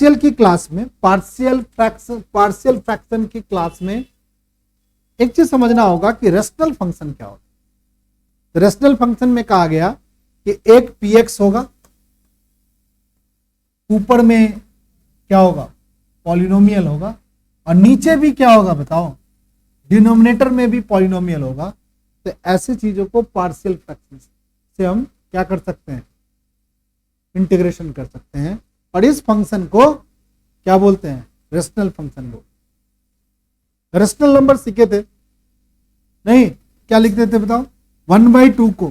Partial की class में, partial fraction की क्लास में एक चीज समझना होगा कि रेशनल फंक्शन क्या होता है। तो रेशनल फंक्शन में कहा गया कि एक px होगा, ऊपर में क्या होगा, पॉलिनोमियल होगा, और नीचे भी क्या होगा बताओ, डिनोमिनेटर में भी पॉलिनोमियल होगा। तो ऐसी चीजों को पार्शियल फ्रैक्शन से हम क्या कर सकते हैं, इंटीग्रेशन कर सकते हैं, और इस फंक्शन को क्या बोलते हैं, रेशनल फंक्शन बोलते हैं। रेशनल नंबर सीखे थे नहीं, क्या लिखते थे बताओ, 1/2 को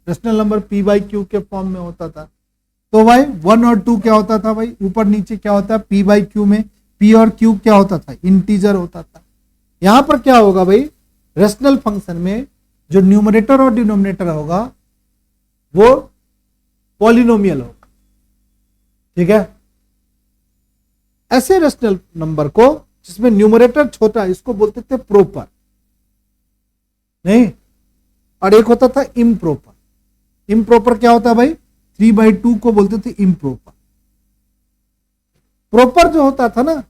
रेशनल नंबर p/q के फॉर्म में होता था। तो भाई 1 और 2 क्या होता था भाई, ऊपर नीचे क्या होता है, p/q में p और q क्या होता था, इंटीजर होता था। यहां पर क्या होगा भाई, रेशनल फंक्शन में जो न्यूमरेटर और डिनोमिनेटर होगा वो पॉलिनोमियल होगा, ठीक है। ऐसे रेशनल नंबर को जिसमें न्यूमरेटर छोटा, इसको बोलते थे प्रोपर, नहीं, और एक होता था इम्प्रोपर। इम्प्रोपर क्या होता है भाई, 3/2 को बोलते थे इम्प्रोपर। प्रॉपर जो होता था ना,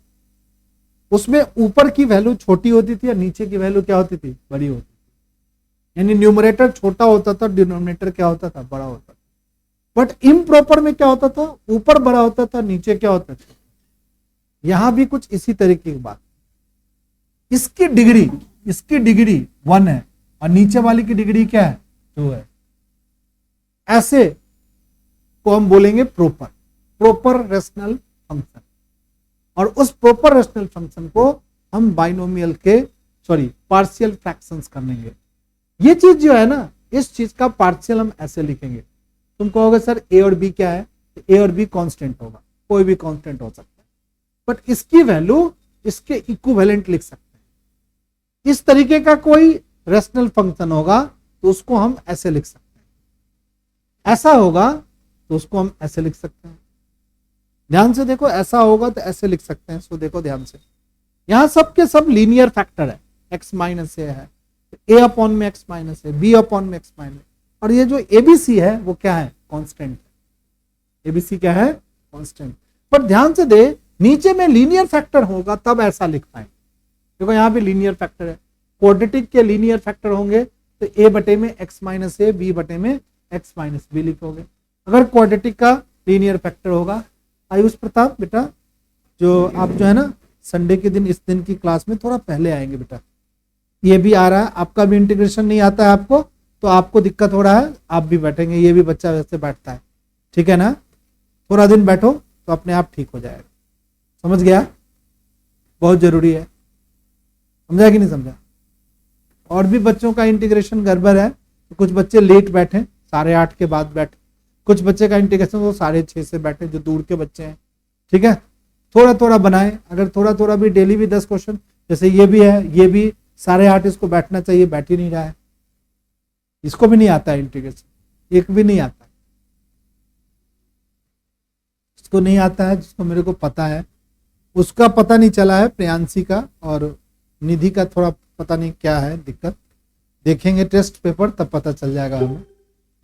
उसमें ऊपर की वैल्यू छोटी होती थी और नीचे की वैल्यू क्या होती थी, बड़ी होती थी। यानी न्यूमरेटर छोटा होता था, डिनोमिनेटर क्या होता था, बड़ा होता था। बट इम्प्रॉपर में क्या होता था, ऊपर बड़ा होता था, नीचे क्या होता था। यहां भी कुछ इसी तरीके की बात, इसकी डिग्री 1 है और नीचे वाली की डिग्री क्या है, 2 है। ऐसे को हम बोलेंगे प्रॉपर रेशनल फंक्शन। और उस प्रॉपर रेशनल फंक्शन को हम बाइनोमियल के पार्शियल फ्रैक्शंस कर लेंगे। ये चीज जो है ना, इस चीज का पार्शियल हम ऐसे लिखेंगे। तुम कहोगे सर ए और बी क्या है, ए और बी कांस्टेंट होगा, कोई भी कांस्टेंट हो सकता है, बट इसकी वैल्यू इसके इक्विवेलेंट लिख सकते हैं। इस तरीके का कोई रेशनल फंक्शन होगा तो उसको हम ऐसे लिख सकते हैं, ऐसा होगा तो उसको हम ऐसे लिख सकते हैं। ध्यान से देखो, ऐसा होगा तो ऐसे लिख सकते हैं। सो देखो ध्यान से, यहां सबके सब लीनियर फैक्टर है, x माइनस ए है, a अपॉन में x माइनस ए, b अपॉन में x माइनस, और ये जो एबीसी है वो क्या है, कांस्टेंट है। एबीसी क्या है, कांस्टेंट। पर ध्यान से दे, नीचे में लीनियर फैक्टर होगा तब ऐसा लिख पाए। देखो यहां पे लीनियर फैक्टर है, क्वाड्रेटिक के लीनियर फैक्टर होंगे तो a बटे में x माइनस ए, b बटे में x माइनस बी लिखोगे। अगर क्वाड्रेटिक का लीनियर फैक्टर होगा, आयुष प्रताप बेटा, जो आप जो है ना संडे के दिन, इस दिन की क्लास में थोड़ा पहले आएंगे बेटा। ये भी आ रहा है, आपका भी इंटीग्रेशन नहीं आता है आपको, तो आपको दिक्कत हो रहा है, आप भी बैठेंगे, ये भी बच्चा वैसे बैठता है, ठीक है ना। थोड़ा दिन बैठो तो अपने आप ठीक हो जाएगा। समझ गया, बहुत जरूरी है। समझा कि नहीं समझा। और भी बच्चों का इंटीग्रेशन गड़बड़ है, तो कुछ बच्चे लेट बैठे, 8:30 के बाद बैठे, कुछ बच्चे का इंटीग्रेशन वो 6:30 से बैठे, जो दूर के बच्चे हैं, ठीक है। थोड़ा थोड़ा बनाए, अगर थोड़ा थोड़ा भी डेली भी 10 क्वेश्चन, जैसे ये भी है, ये भी 8:30 इसको बैठना चाहिए, बैठ ही नहीं रहा है, इसको भी नहीं आता है इंटीग्रेशन, एक भी नहीं आता, इसको नहीं आता है। जिसको मेरे को पता है उसका पता नहीं चला है, प्रियांशी का और निधि का थोड़ा पता नहीं क्या है दिक्कत, देखेंगे टेस्ट पेपर तब पता चल जाएगा हमें।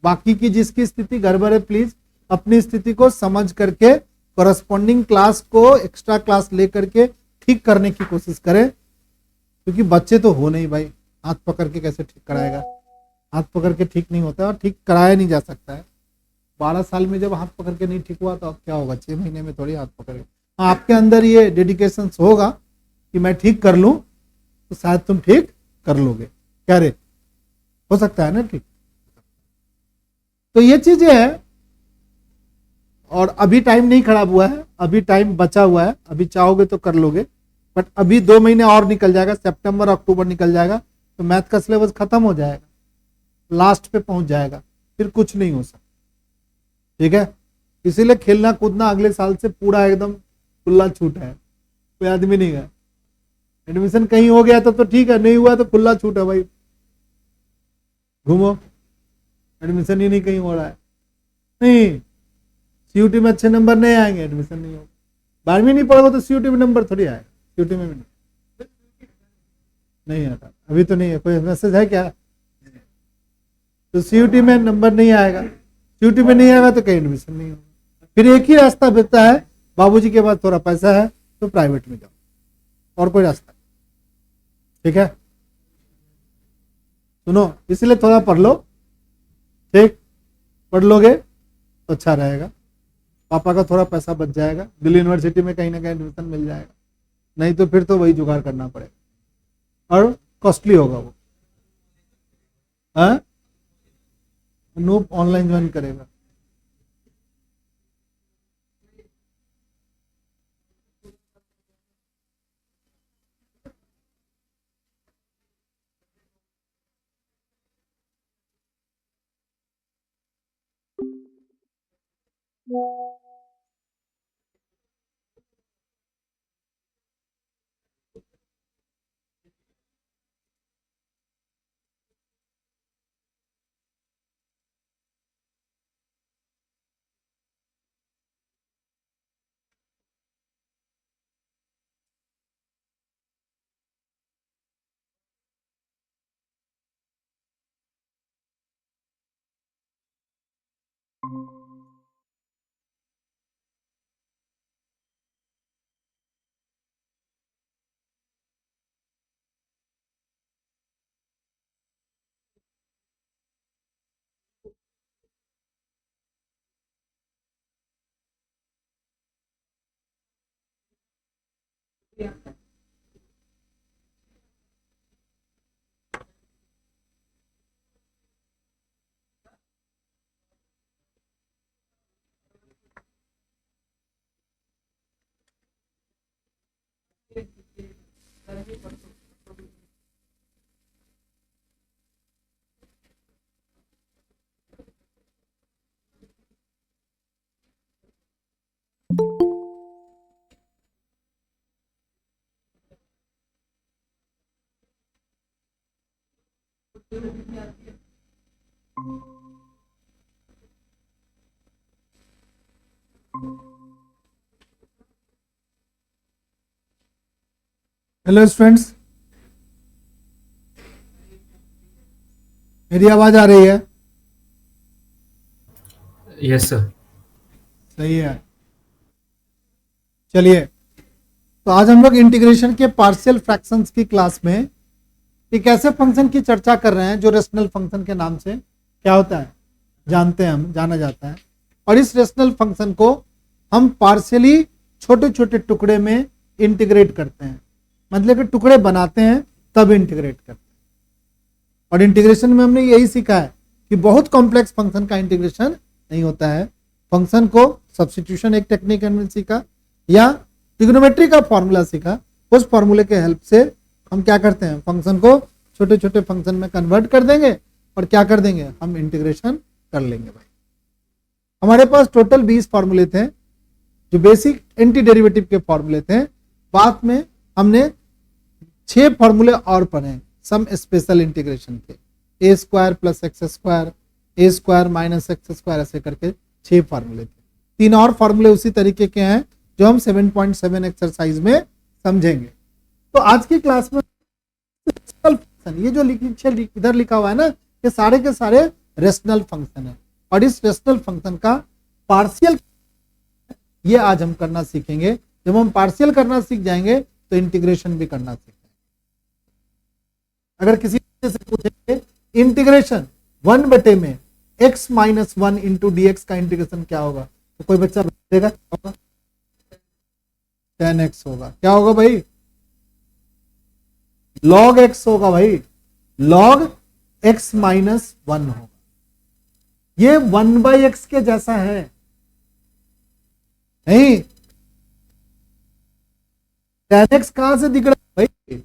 बाकी की जिसकी स्थिति गड़बड़ है, प्लीज अपनी स्थिति को समझ करके कॉरेस्पॉन्डिंग क्लास को एक्स्ट्रा क्लास लेकर के ठीक करने की कोशिश करें, क्योंकि बच्चे तो हो नहीं भाई, हाथ पकड़ के कैसे ठीक कराएगा, हाथ पकड़ के ठीक नहीं होता और ठीक कराया नहीं जा सकता है। 12 साल में जब हाथ पकड़ के नहीं ठीक हुआ तो अब क्या होगा, 6 महीने में थोड़ी हाथ पकड़ के। हाँ, आपके अंदर ये डेडिकेशन होगा कि मैं ठीक कर लूं तो शायद तुम ठीक कर लोगे, क्या रे, हो सकता है ना ठीक। तो ये चीजें है, और अभी टाइम नहीं खराब हुआ है, अभी टाइम बचा हुआ है, अभी चाहोगे तो कर लोगे, बट अभी 2 महीने और निकल जाएगा, सितंबर अक्टूबर निकल जाएगा तो मैथ का सिलेबस खत्म हो जाएगा, लास्ट पे पहुंच जाएगा, फिर कुछ नहीं हो सकता, ठीक है। इसीलिए खेलना कूदना अगले साल से पूरा एकदम खुला छूट है, कोई आदमी नहीं है। एडमिशन कहीं हो गया तो ठीक है, नहीं हुआ तो खुला छूट है भाई, घूमो, एडमिशन ही नहीं कहीं हो रहा है, नहीं सीयूटी में अच्छे नंबर नहीं आएंगे, एडमिशन नहीं होगा। 12वीं नहीं पढ़ोगे तो सीयूटी में नंबर थोड़ी आएगा, सीयूटी में भी नहीं आता, अभी तो नहीं है। कोई मैसेज है क्या, तो सीयूटी में नंबर नहीं आएगा, सीयूटी में नहीं आएगा तो कहीं एडमिशन नहीं होगा। फिर एक ही रास्ता बचता है, बाबूजी के पास थोड़ा पैसा है तो प्राइवेट में जाओ, और कोई रास्ता नहीं। ठीक है, सुनो, इसलिए थोड़ा पढ़ लो, ठीक, पढ़ लोगे तो अच्छा रहेगा, पापा का थोड़ा पैसा बच जाएगा, दिल्ली यूनिवर्सिटी में कहीं ना कहीं एडमिशन मिल जाएगा, नहीं तो फिर तो वही जुगाड़ करना पड़ेगा और कॉस्टली होगा वो। अनूप ऑनलाइन ज्वाइन करेगा। हेलो स्टूडेंट्स, मेरी आवाज आ रही है? Yes sir. सही है। चलिए, तो आज हम लोग इंटीग्रेशन के पार्शियल फ्रैक्शंस की क्लास में एक ऐसे फंक्शन की चर्चा कर रहे हैं जो रेशनल फंक्शन के नाम से क्या होता है, जानते हैं, हम जाना जाता है। और इस रेशनल फंक्शन को हम पार्शियली छोटे छोटे टुकड़े में इंटीग्रेट करते हैं, मतलब कि टुकड़े बनाते हैं तब इंटीग्रेट करते हैं। और इंटीग्रेशन में हमने यही सीखा है कि बहुत कॉम्प्लेक्स फंक्शन का इंटीग्रेशन नहीं होता है। फंक्शन को सब्स्टिट्यूशन एक टेक्निक हमने सीखा, या ट्रिग्नोमेट्री का फॉर्मूला सीखा, उस फॉर्मूले के हेल्प से हम क्या करते हैं, फंक्शन को छोटे छोटे फंक्शन में कन्वर्ट कर देंगे और क्या कर देंगे, हम इंटीग्रेशन कर लेंगे। भाई हमारे पास टोटल 20 फॉर्मूले थे जो बेसिक एंटी डेरिवेटिव के फॉर्मूले थे। बाद में हमने 6 फॉर्मूले और पढ़े सम स्पेशल इंटीग्रेशन के, ए स्क्वायर प्लस एक्स स्क्वायर, ए स्क्वायर माइनस एक्स स्क्वायर, ऐसे करके 6 फॉर्मूले थे। 3 और फॉर्मूले उसी तरीके के हैं जो हम 7.7 एक्सरसाइज में समझेंगे। तो आज की क्लास में ये जो इधर लिखा हुआ है ना, ये सारे के सारे रेशनल फंक्शन है, और इस रेशनल फंक्शन का पार्शियल ये आज हम करना सीखेंगे। जब हम पार्शियल करना सीख जाएंगे तो इंटीग्रेशन भी करना सीखेंगे। अगर किसी से पूछेंगे इंटीग्रेशन 1 बटे में x minus 1 into D x का इंटीग्रेशन क्या होगा, तो कोई बच्चा बताएगा क्या होगा? 10x होगा। क्या होगा भाई? log x होगा भाई, log x माइनस 1 होगा। ये 1/x के जैसा है नहीं? 10x कहां से दिख रहा है भाई?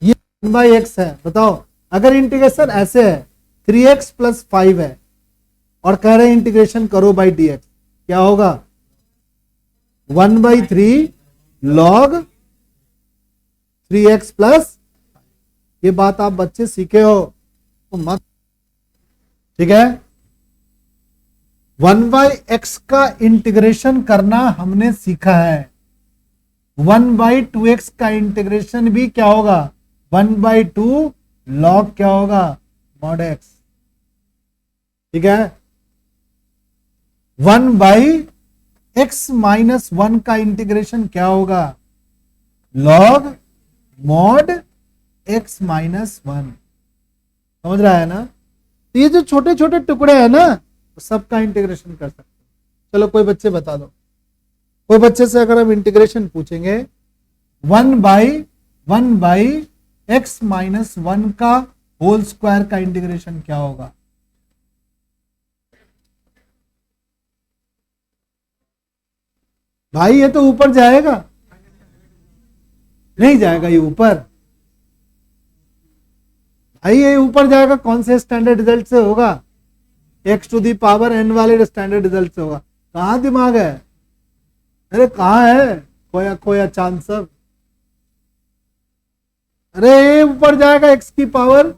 ये 1/x है। बताओ, अगर इंटीग्रेशन ऐसे है 3x प्लस 5 है और कह रहे हैं इंटीग्रेशन करो बाई dx, क्या होगा? 1/3 log 3x प्लस। ये बात आप बच्चे सीखे हो तो मत, ठीक है। 1/x का इंटीग्रेशन करना हमने सीखा है। 1/2x का इंटीग्रेशन भी क्या होगा? 1/2 log क्या होगा? mod x, ठीक है। 1/x x माइनस 1 का इंटीग्रेशन क्या होगा, लॉग मॉड x माइनस 1। समझ रहा है ना? तो ये जो छोटे छोटे टुकड़े हैं ना, सबका इंटीग्रेशन कर सकते हो। चलो कोई बच्चे बता दो, कोई बच्चे से अगर हम इंटीग्रेशन पूछेंगे 1/1 x माइनस 1 का होल स्क्वायर का इंटीग्रेशन क्या होगा? भाई ये तो ऊपर जाएगा, नहीं जाएगा ये ऊपर, भाई ये ऊपर जाएगा। कौन से स्टैंडर्ड रिजल्ट से होगा? x to the power n वाले स्टैंडर्ड रिजल्ट से होगा। कहां दिमाग है? अरे कहां है खोया खोया चांद सब? अरे ये ऊपर जाएगा x की पावर,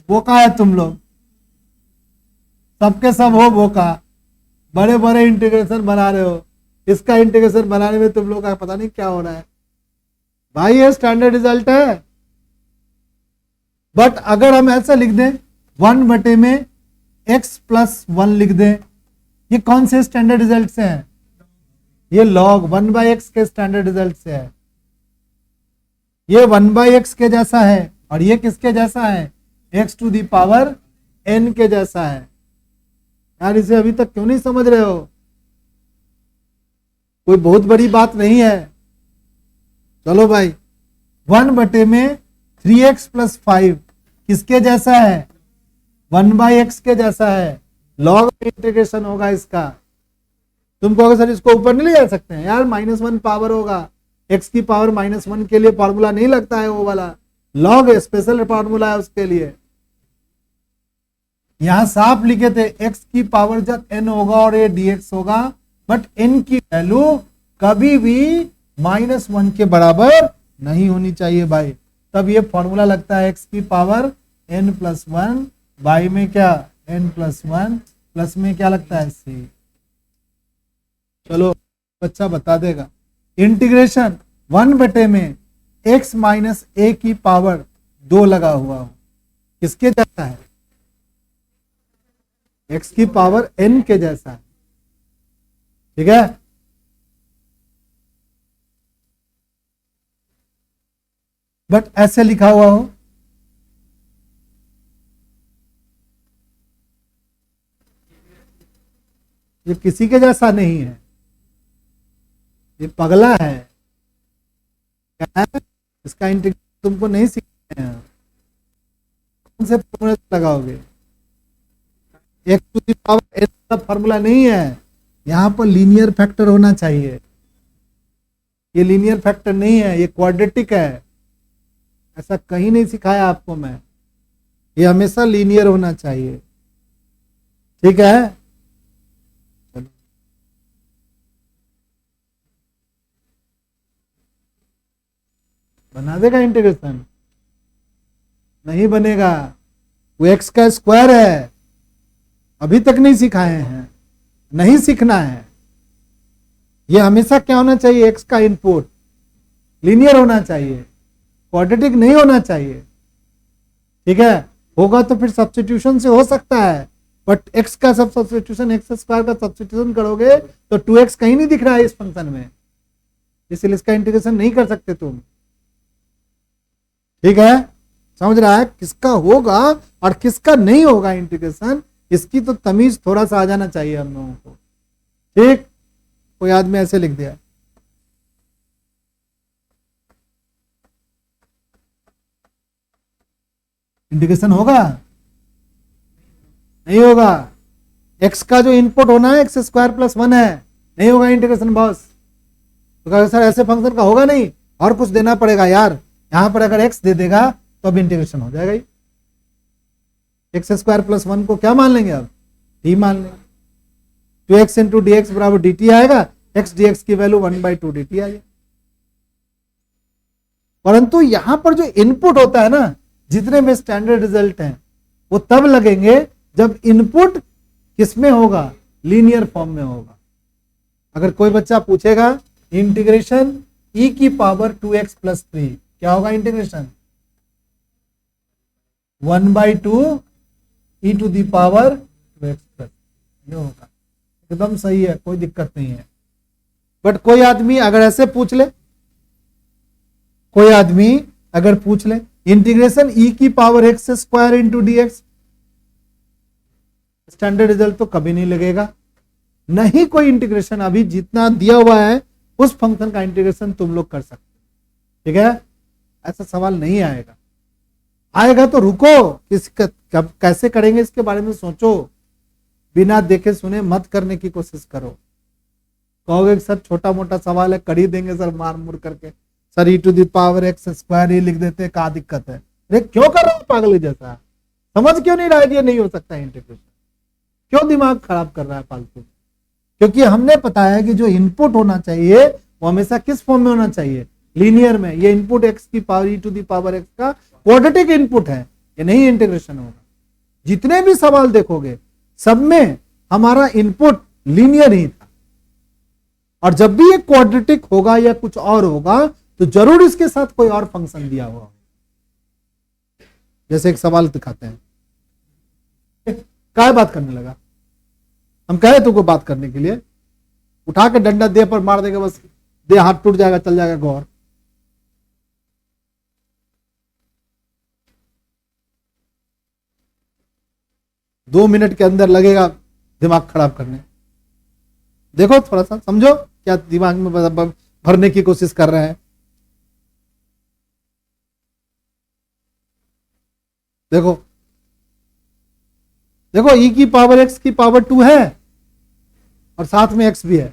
वो कहा है तुम लोग, सबके सब हो वो का, बड़े बड़े इंटीग्रेशन बना रहे हो, इसका इंटीग्रेशन बनाने में तुम लोग का पता नहीं क्या हो रहा है। भाई ये स्टैंडर्ड रिजल्ट है। बट अगर हम ऐसा लिख दें 1 में x प्लस 1 लिख दें, ये कौन से स्टैंडर्ड रिजल्ट से है? ये log 1/x के स्टैंडर्ड रिजल्ट से है। ये 1/x के जैसा है, और ये किसके जैसा है? x to the power n के जैसा है। यार इसे अभी तक क्यों नहीं समझ रहे हो? कोई बहुत बड़ी बात नहीं है। चलो भाई 1 में 3x प्लस 5 किसके जैसा है? 1/x के जैसा है। लॉग इंटीग्रेशन होगा इसका। तुम कहोगे सर इसको ऊपर नहीं ले जा सकते हैं? यार -1 पावर होगा, x की पावर -1 के लिए फॉर्मूला नहीं लगता है वो वाला, लॉग स्पेशल फॉर्मूला है उसके लिए। यहां साफ लिखे थे x की पावर जब n होगा और ये dx होगा, बट n की वैल्यू कभी भी -1 के बराबर नहीं होनी चाहिए भाई। तब ये फॉर्मूला लगता है x की पावर n प्लस 1, बाई में क्या n प्लस 1, प्लस में क्या लगता है c। चलो बच्चा बता देगा। इंटीग्रेशन 1 में x माइनस a की पावर 2 लगा हुआ हो, किसके जैसा है? x की पावर n के जैसा है। ठीक है, बट ऐसे लिखा हुआ हो, ये किसी के जैसा नहीं है, ये पगला है। क्या है? इसका इंटीग्रेशन तुमको नहीं सीखना है। कौन से फॉर्मूला लगाओगे? x to the power n का फॉर्मूला नहीं है, यहां पर लीनियर फैक्टर होना चाहिए। ये लीनियर फैक्टर नहीं है, ये क्वाड्रेटिक है। ऐसा कहीं नहीं सिखाया आपको मैं, ये हमेशा लीनियर होना चाहिए। ठीक है, बना देगा इंटीग्रेशन? नहीं बनेगा, वो x का स्क्वायर है। अभी तक नहीं सिखाए हैं, नहीं सीखना है। ये हमेशा क्या होना चाहिए? x का इनपुट लीनियर होना चाहिए, क्वाड्रेटिक नहीं होना चाहिए। ठीक है, होगा तो फिर सब्स्टिट्यूशन से हो सकता है, बट x का सब सब्स्टिट्यूशन, x स्क्वायर का सब्स्टिट्यूशन करोगे तो 2x कहीं नहीं दिख रहा है इस फंक्शन में, इसलिए इसका इंटीग्रेशन नहीं कर सकते तुम। ठीक है, समझ रहा है? किसका होगा और किसका नहीं होगा इंटीग्रेशन, इसकी तो तमीज थोड़ा सा आ जाना चाहिए हम लोगों को। ठीक, कोई आदमी ऐसे लिख दिया, इंटीग्रेशन होगा? नहीं होगा। x का जो इनपुट होना है x स्क्वायर प्लस 1 है, नहीं होगा इंटीग्रेशन बॉस। तो सर ऐसे फंक्शन का होगा नहीं, और कुछ देना पड़ेगा यार। यहां पर अगर x दे देगा तो अब इंटीग्रेशन हो जाएगा ही। x स्क्वायर प्लस 1 को क्या मान लेंगे? अब d मान लेंगे। 2x इंटू डी एक्स बराबर डी टी आएगा, x dx की वैल्यू 1/2 dt आएगी। परंतु यहां पर जो इनपुट होता है ना, जितने में स्टैंडर्ड रिजल्ट हैं वो तब लगेंगे जब इनपुट किसमें होगा? लीनियर फॉर्म में होगा। अगर कोई बच्चा पूछेगा इंटीग्रेशन e की पावर 2x प्लस 3 क्या होगा integration? 1/2 e to the power 2x plus, ये होगा। एकदम सही है, कोई दिक्कत नहीं है। बट कोई आदमी अगर ऐसे पूछ ले, कोई आदमी अगर पूछ ले इंटीग्रेशन ई की power x square into D x, standard result तो कभी नहीं लगेगा। नहीं कोई इंटीग्रेशन अभी जितना दिया हुआ है उस फंक्शन का इंटीग्रेशन तुम लोग कर सकते, ठीक है। ऐसा सवाल नहीं आएगा, आएगा तो रुको, कब कैसे करेंगे इसके बारे में सोचो, बिना देखे सुने मत करने की कोशिश करो। कहोगे सर छोटा मोटा सवाल है, कर ही देंगे सर मार मुर करके, sir e to the power x square ही लिख देते, क्या दिक्कत है। अरे क्यों कर रहा हूं पागल जैसा, समझ क्यों नहीं रहा है ये नहीं हो सकता इंटीग्रेशन, क्यों दिमाग खराब कर रहा है फालतू। क्योंकि हमने पता है कि जो इनपुट होना चाहिए वो हमेशा किस फॉर्म में होना चाहिए, लीनियर में। ये इनपुट एक्स की power e to the power x का क्वाड्रेटिक इनपुट है, ये नहीं इंटीग्रेशन होगा। जितने भी सवाल देखोगे सब में हमारा इनपुट लीनियर ही था, और जब भी ये क्वाड्रेटिक होगा या कुछ और होगा तो जरूर इसके साथ कोई और फंक्शन दिया हुआ। जैसे एक सवाल दिखाते हैं, क्या बात करने लगा, हम कह रहे तुमको बात करने के लिए, उठा के डंडा दे पर मार देगा, बस दे हाथ टूट जाएगा, चल जाएगा गौर। दो मिनट के अंदर लगेगा दिमाग खराब करने। देखो थोड़ा सा समझो क्या दिमाग में भरने की कोशिश कर रहे हैं। देखो देखो ई की पावर एक्स की पावर 2 है और साथ में एक्स भी है,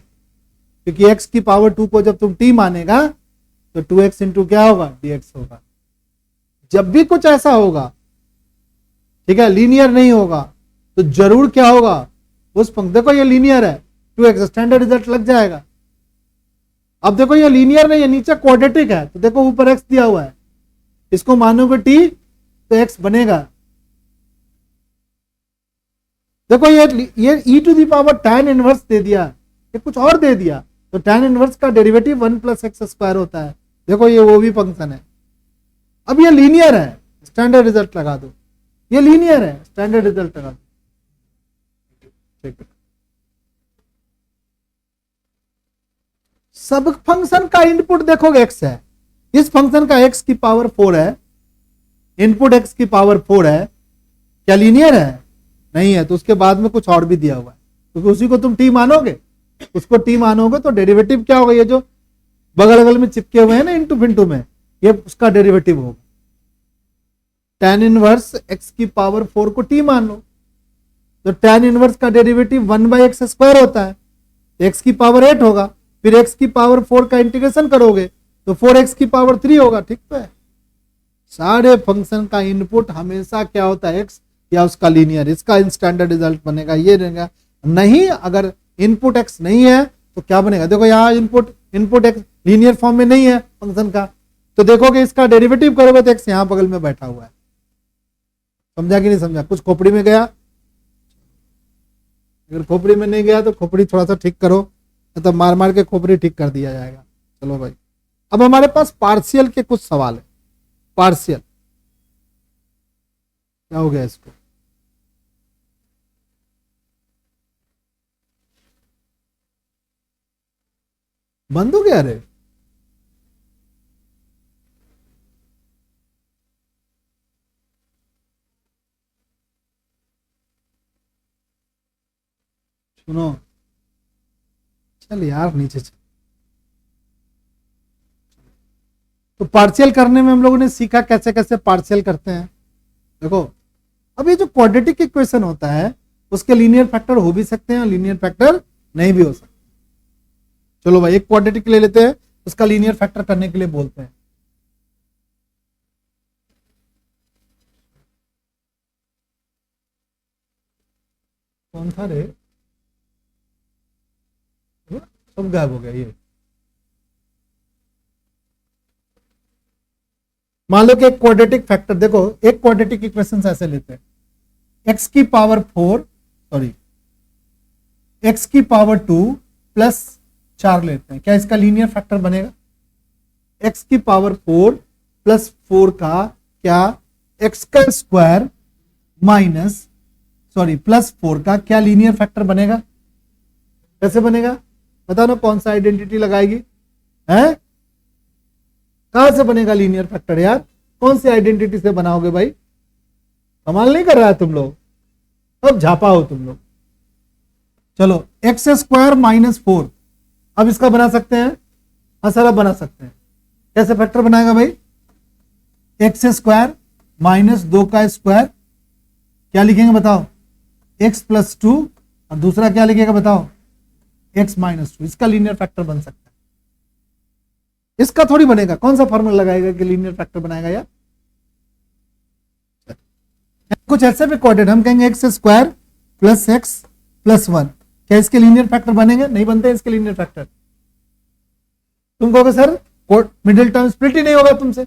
क्योंकि एक्स की पावर 2 को जब तुम टी मानेगा तो 2x इंटू क्या होगा, dx होगा। जब भी कुछ ऐसा होगा, ठीक है, लीनियर नहीं होगा तो जरूर क्या होगा उस पंक्ति। देखो ये लीनियर है, 2x स्टैंडर्ड रिजल्ट लग जाएगा। अब देखो ये लीनियर नहीं है, नीचे क्वाड्रेटिक है, तो देखो ऊपर x दिया हुआ है, इसको मानोगे t तो x बनेगा। देखो ये e to the power tan inverse दे दिया, ये कुछ और दे दिया, तो tan इनवर्स का डेरिवेटिव 1 प्लस एक्स स्क्वायर होता है। देखो ये वो भी फंक्शन है। अब ये लीनियर है, स्टैंडर्ड रिजल्ट लगा दो, ये लीनियर है, स्टैंडर्ड रिजल्ट लगा दो, ठीक है। सब फंक्शन का इनपुट देखोगे x है, इस फंक्शन का x की पावर 4 है, इनपुट x की पावर 4 है, क्या लीनियर है? नहीं है, तो उसके बाद में कुछ और भी दिया हुआ है, क्योंकि उसी को तुम t मानोगे, उसको t मानोगे तो डेरिवेटिव क्या होगा, ये जो बगल बगल में चिपके हुए हैं ना इंटू फिंटू में, ये उसका डेरिवेटिव होगा। tan इनवर्स x की पावर 4 को t मान लो, तो tan इनवर्स का डेरिवेटिव 1/x स्क्वायर होता है, x की पावर 8 होगा, फिर x की पावर 4 का इंटीग्रेशन करोगे तो 4x की पावर 3 होगा, ठीक है। सारे फंक्शन का इनपुट हमेशा क्या होता है, x या उसका लीनियर, इसका स्टैंडर्ड रिजल्ट बनेगा ये रहेगा। नहीं, अगर इनपुट x नहीं है तो क्या बनेगा, देखो यहाँ इनपुट x लीनियर फॉर्म में नहीं है फंक्शन का, तो देखोगे इसका डेरिवेटिव करोगे तो x यहाँ बगल में बैठा हुआ है। समझा कि नहीं समझा? कुछ खोपड़ी में गया? अगर खोपड़ी में नहीं गया तो खोपड़ी थोड़ा सा ठीक करो, तो मार मार के खोपड़ी ठीक कर दिया जाएगा। चलो भाई, अब हमारे पास पार्शियल के कुछ सवाल है। पार्शियल क्या हो गया, इसको बंद हो गया? अरे सुनो, चल यार नीचे चल। तो पार्शियल करने में हम लोगों ने सीखा कैसे कैसे पार्शियल करते हैं। देखो अब ये जो क्वाड्रेटिक इक्वेशन होता है उसके लीनियर फैक्टर हो भी सकते हैं और लीनियर फैक्टर नहीं भी हो सकते। चलो भाई एक क्वाड्रेटिक ले लेते हैं, उसका लीनियर फैक्टर करने के लिए बोलते हैं। कौन था रे, सब गायब हो गया। ये मान लो कि एक क्वाड्रेटिक फैक्टर, देखो एक क्वाड्रेटिक इक्वेशन ऐसे लेते हैं, x की पावर 4 सॉरी x की पावर 2 प्लस 4 लेते हैं, क्या इसका लीनियर फैक्टर बनेगा? x की पावर 4 प्लस 4 का क्या x का स्क्वायर माइनस प्लस 4 का क्या लीनियर फैक्टर बनेगा? कैसे बनेगा? बताओ ना, कौन सा आइडेंटिटी लगाएगी? है कहां से बनेगा लीनियर फैक्टर यार? कौन सी आइडेंटिटी से बनाओगे भाई? कमाल नहीं कर रहा है तुम लोग, अब झापा हो तुम लोग। चलो एक्स स्क्वायर माइनस 4, अब इसका बना सकते हैं? हाँ सर अब बना सकते हैं। कैसे फैक्टर बनाएगा भाई? एक्स स्क्वायर माइनस 2 का स्क्वायर, क्या लिखेंगे बताओ? एक्स प्लस 2, और दूसरा क्या लिखेगा बताओ? X minus 2। इसका लीनियर फैक्टर बन सकता है, इसका थोड़ी बनेगा। कौन सा फॉर्मूला लगाएगा कि लीनियर फैक्टर बनाएगा यार? कुछ ऐसे भी कोऑर्डिनेट हम कहेंगे x square plus x plus 1, क्या इसके लीनियर फैक्टर बनेंगे? नहीं बनते इसके लीनियर फैक्टर। तुम कहोगे सर मिडिल टर्म स्प्लिट ही नहीं होगा तुमसे।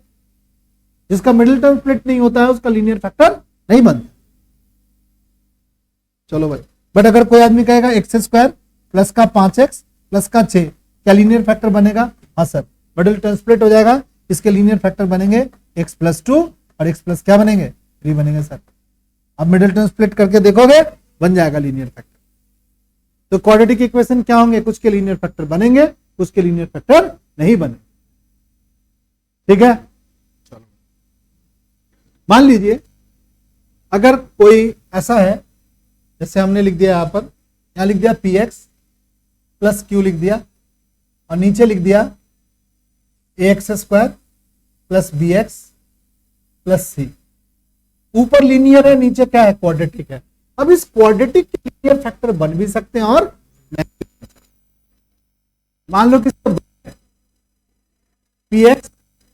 जिसका मिडिल टर्म स्प्लिट नहीं होता है उसका लीनियर फैक्टर नहीं बनता। चलो भाई, बट अगर कोई आदमी कहेगा एक्स स्क्वायर प्लस का 5x प्लस का 6, क्या लीनियर फैक्टर बनेगा? हाँ सर, मिडिल टर्म स्प्लिट हो जाएगा, इसके लीनियर फैक्टर बनेंगे x प्लस 2 और x प्लस क्या बनेंगे? 3 बनेंगे सर। अब मिडिल टर्म स्प्लिट करके देखोगे, बन जाएगा लीनियर फैक्टर। तो क्वाड्रेटिक इक्वेशन क्या होंगे? कुछ के लीनियर फैक्टर बनेंगे, कुछ के लीनियर फैक्टर नहीं बने। ठीक है, चलो मान लीजिए अगर कोई ऐसा है, जैसे हमने लिख दिया यहां पर, यहां लिख दिया पी एक्स प्लस क्यू लिख दिया, और नीचे लिख दिया a x square plus b x plus c. ऊपर लीनियर है, नीचे क्या है? क्वाड्रेटिक है। अब इस क्वाड्रेटिक के लीनियर फैक्टर बन भी सकते हैं और नहीं। मान लो कि पी एक्स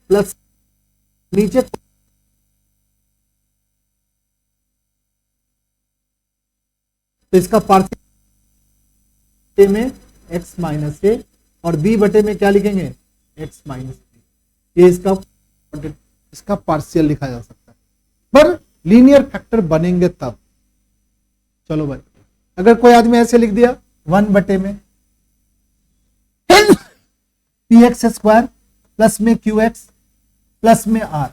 प्लस नीचे तो इसका पार्शियल में एक्स माइनस ए और बी बटे में क्या लिखेंगे? X minus b. ये इसका पार्शियल लिखा जा सकता है, पर लीनियर फैक्टर बनेंगे तब। चलो भाई, अगर कोई आदमी ऐसे लिख दिया 1 बटे में पी एक्स स्क्वायर प्लस में क्यू एक्स प्लस में आर,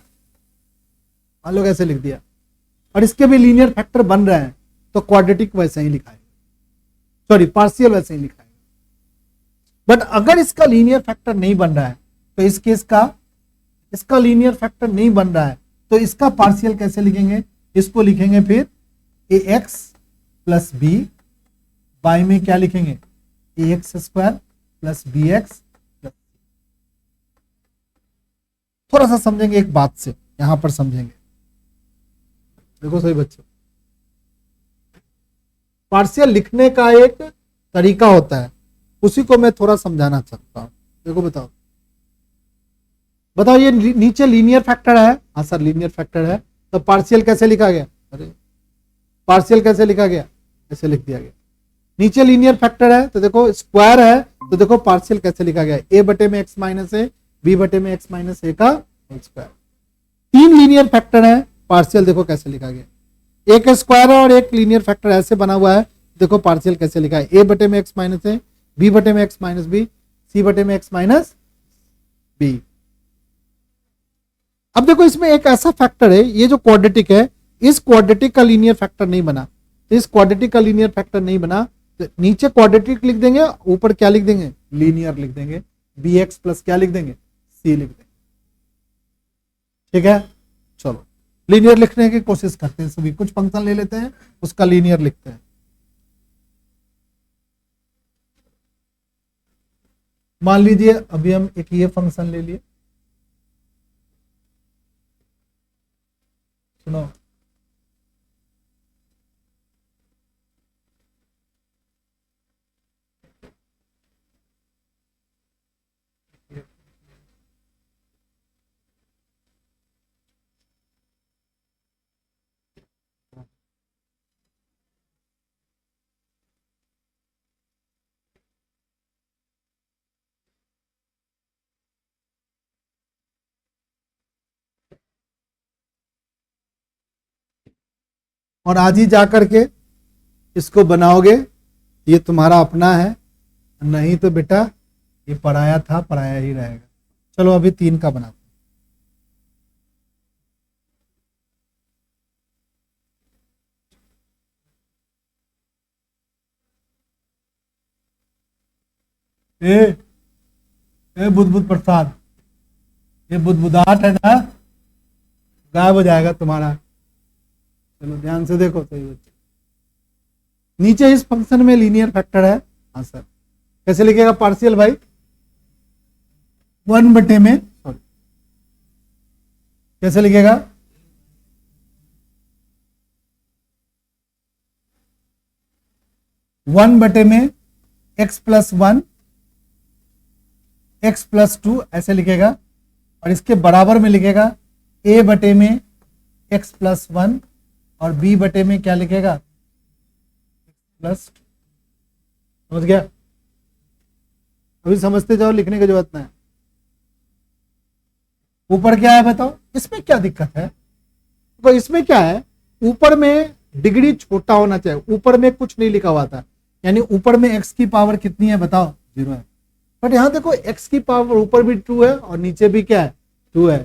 मान लो ऐसे लिख दिया, और इसके भी लीनियर फैक्टर बन रहे हैं, तो क्वाड्रेटिक वैसे ही लिखा है, सॉरी पार्शियल वैसे ही लिखा है। बट अगर इसका लीनियर फैक्टर नहीं बन रहा है, तो इस केस का इसका लीनियर फैक्टर नहीं बन रहा है, तो इसका पार्शियल कैसे लिखेंगे? इसको लिखेंगे फिर a x plus b, by में क्या लिखेंगे? A x square plus b x. थोड़ा सा समझेंगे एक बात से, यहां पर समझेंगे, देखो सही बच्चों, पार्शियल लिखने का एक तरीका होता है, उसी को मैं थोड़ा समझाना चाहता हूं। देखो बताओ बताओ, ये नीचे लीनियर फैक्टर है, हाँ सर लीनियर फैक्टर है, तो पार्शियल कैसे लिखा गया? अरे पार्शियल कैसे लिखा गया? ऐसे लिख दिया गया। नीचे लीनियर फैक्टर है, तो देखो स्क्वायर है, तो देखो पार्शियल कैसे लिखा गया? ए बटे में एक्स माइनस ए, बी बटे में एक्स माइनस ए का स्क्वायर। 3 लीनियर फैक्टर है, पार्शियल देखो कैसे लिखा गया। एक स्क्वायर है और एक लीनियर फैक्टर ऐसे बना हुआ है, देखो पार्शियल कैसे लिखा है? ए बटे में एक्स माइनस ए, बी बटे में एक्स माइनस बी, सी बटे में एक्स माइनस बी। अब देखो इसमें एक ऐसा फैक्टर है, ये जो क्वाड्रेटिक है, इस क्वाड्रेटिक का लीनियर फैक्टर नहीं बना, तो इस क्वाड्रेटिक का लीनियर फैक्टर नहीं बना, तो नीचे क्वाड्रेटिक लिख देंगे, ऊपर क्या लिख देंगे? लीनियर लिख देंगे। बी एक्स प्लस क्या लिख देंगे? सी लिख देंगे। ठीक है, चलो लीनियर लिखने की कोशिश करते हैं सभी। कुछ फंक्शन ले लेते हैं, उसका लीनियर लिखते हैं। मान लीजिए अभी हम एक ये फंक्शन ले लिए, सुनो, और आज ही जा करके इसको बनाओगे, ये तुम्हारा अपना है, नहीं तो बेटा ये पराया था, पराया ही रहेगा। चलो अभी 3 का बनाते हैं। ए ए बुदबुद प्रसाद, ये बुदबुदाहट है ना, गायब हो जाएगा तुम्हारा। चलो ध्यान से देखो सही बच्चे, नीचे इस फंक्शन में लीनियर फैक्टर है आंसर। कैसे लिखेगा पार्शियल भाई? 1 बटे में, सॉरी कैसे लिखेगा? वन बटे में x प्लस 1 x प्लस 2 ऐसे लिखेगा, और इसके बराबर में लिखेगा a बटे में x प्लस 1 और b बटे में क्या लिखेगा? प्लस। समझ गया? अभी समझते जाओ, लिखने की जरूरत नहीं। ऊपर क्या है बताओ? इसमें क्या दिक्कत है? तो इसमें क्या है, ऊपर में डिग्री छोटा होना चाहिए, ऊपर में कुछ नहीं लिखा हुआ था, यानी ऊपर में x की पावर कितनी है बताओ? 0 है। बट यहां देखो x की पावर ऊपर भी 2 है और नीचे भी क्या है? 2 है।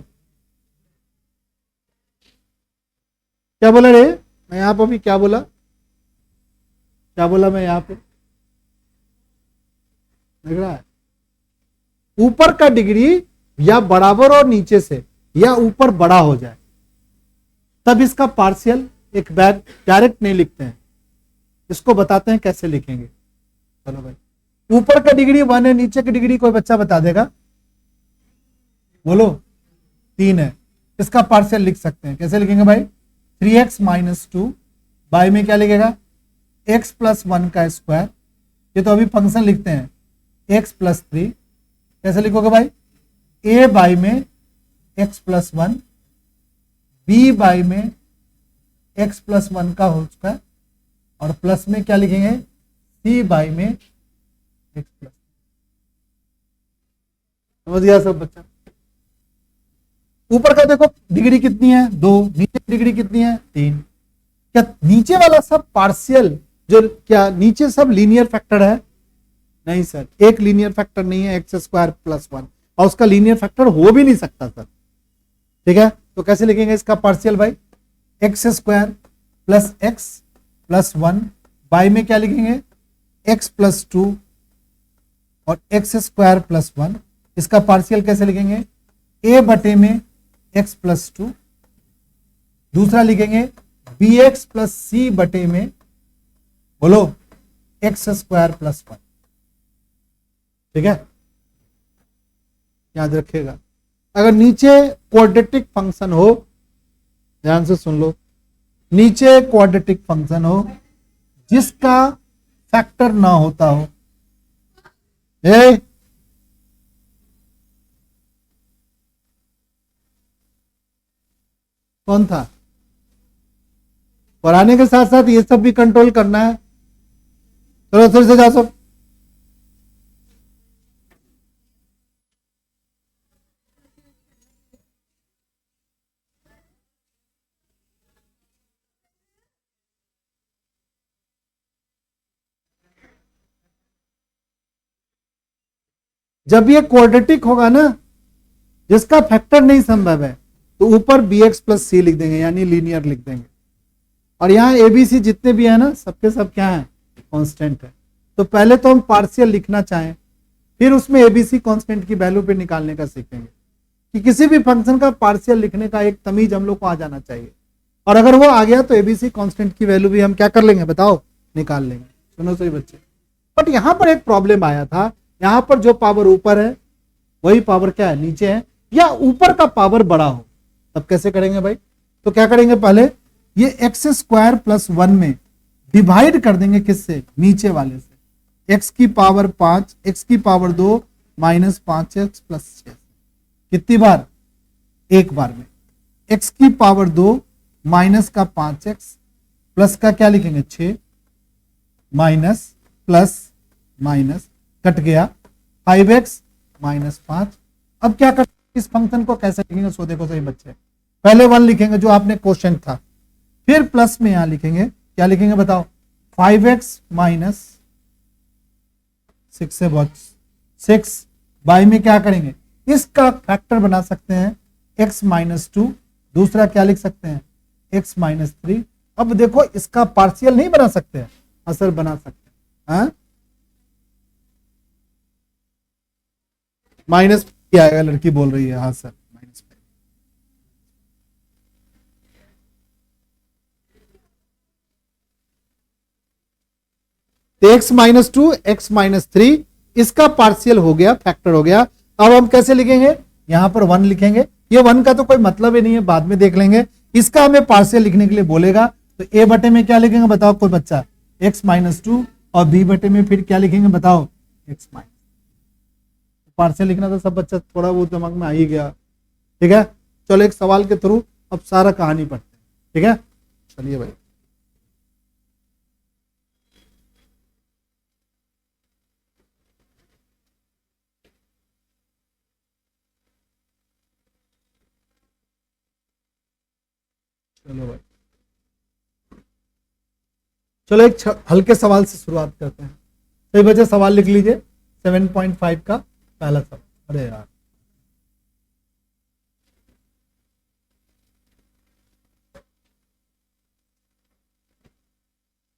क्या बोला रे? मैं यहां पर भी क्या बोला? क्या बोला मैं यहां पे? देख रहा है, ऊपर का डिग्री या बराबर और नीचे से या ऊपर बड़ा हो जाए तब इसका पार्शियल एक बैग डायरेक्ट नहीं लिखते हैं, इसको बताते हैं कैसे लिखेंगे। चलो भाई, ऊपर का डिग्री 1 है, नीचे की डिग्री कोई बच्चा बता देगा? बोलो। 3 है। इसका पार्शियल लिख सकते हैं, कैसे लिखेंगे भाई? 3x माइनस 2 बाई में क्या लिखेगा? x प्लस 1 का स्क्वायर। ये तो अभी फंक्शन लिखते हैं, x प्लस 3। कैसे लिखोगे भाई? a बाई में x प्लस 1, b बाई में x प्लस 1 का होल स्क्वायर, और प्लस में क्या लिखेंगे? c बाई में x प्लस। समझ गया सब बच्चा? ऊपर का देखो डिग्री कितनी है? 2। नीचे डिग्री कितनी है? 3। क्या नीचे वाला सब पार्शियल, जो क्या नीचे सब लीनियर फैक्टर है? नहीं सर, एक लीनियर फैक्टर नहीं है, एक्स स्क्वायर प्लस 1, और उसका लीनियर फैक्टर हो भी नहीं सकता सर। ठीक है, तो कैसे लिखेंगे इसका पार्शियल भाई? X square plus x plus 1 by में क्या लिखेंगे? एक्स प्लस 2 और एक्स स्क्वायर प्लस 1। इसका पार्शियल कैसे लिखेंगे? a बटे में x प्लस 2। दूसरा लिखेंगे bx प्लस c बटे में, बोलो, एक्स स्क्वायर प्लस 1। ठीक है, याद रखिएगा। अगर नीचे क्वाड्रेटिक फंक्शन हो, ध्यान से सुन लो, नीचे क्वाड्रेटिक फंक्शन हो जिसका फैक्टर ना होता हो, कौन था? पढ़ाने के साथ साथ ये सब भी कंट्रोल करना है। चलो फिर से जाओ सब। जब ये क्वाड्रेटिक होगा ना, जिसका फैक्टर नहीं संभव है, तो ऊपर bx प्लस सी लिख देंगे, यानी लीनियर लिख देंगे। और यहाँ एबीसी जितने भी है ना, सबके सब क्या है? कांस्टेंट है। तो पहले तो हम पार्शियल लिखना चाहें, फिर उसमें एबीसी कांस्टेंट की वैल्यू पे निकालने का सीखेंगे कि किसी भी फंक्शन का पार्शियल लिखने का एक तमीज हम लोग को आ जाना चाहिए। और अगर वो आ गया तो एबीसी कांस्टेंट की वैल्यू भी हम क्या कर लेंगे बताओ? निकाल लेंगे। सुनो सही बच्चे, बट यहां पर एक प्रॉब्लम आया था। यहां पर जो पावर ऊपर है वही पावर क्या है? नीचे है, या ऊपर का पावर बड़ा हो, तब कैसे करेंगे भाई? तो क्या करेंगे? पहले ये एक्स स्क्वायर प्लस 1 में डिवाइड कर देंगे, किससे? नीचे वाले से। x की पावर 5, x की पावर 2 माइनस 5x प्लस 6। कितनी बार? एक बार में। x की पावर 2 माइनस का 5x प्लस का क्या लिखेंगे? 6 माइनस प्लस माइनस कट गया 5x माइनस 5। अब क्या कर, इस फंक्शन को कैसे लिखेंगे? सो देखो सही बच्चे, पहले 1 लिखेंगे जो आपने क्वेश्चन था, फिर प्लस में यहां लिखेंगे, क्या लिखेंगे बताओ? 5x माइनस 6 से बहुत 6 बाई में क्या करेंगे? इसका फैक्टर बना सकते हैं x माइनस 2, दूसरा क्या लिख सकते हैं? x minus 3। अब देखो इसका पार्शियल नहीं बना सकते हैं, असर बना सकते हैं। माइनस क्या आएगा, लड़की बोल रही है, हाँ सर माइनस। तो x minus two x minus three इसका पार्शियल हो गया, फैक्टर हो गया। अब हम कैसे लिखेंगे, यहां पर 1 लिखेंगे। ये 1 का तो कोई मतलब ही नहीं है, बाद में देख लेंगे। इसका हमें पार्शियल लिखने के लिए बोलेगा तो a बटे में क्या लिखेंगे बताओ कोई बच्चा, x माइनस टू, और b बटे में फिर क्या लिखेंगे बताओ, x माइनस। पार्शियल लिखना तो सब बच्चा थोड़ा बहुत दिमाग में आ ही गया, ठीक है। चलो एक सवाल के थ्रू अब सारा कहानी पढ़ते हैं, ठीक है। चलिए भाई, चलो भाई, चलो एक हल्के सवाल से शुरुआत करते हैं। सही बच्चे सवाल लिख लीजिए, 7.5 का पहला सवाल। अरे यार,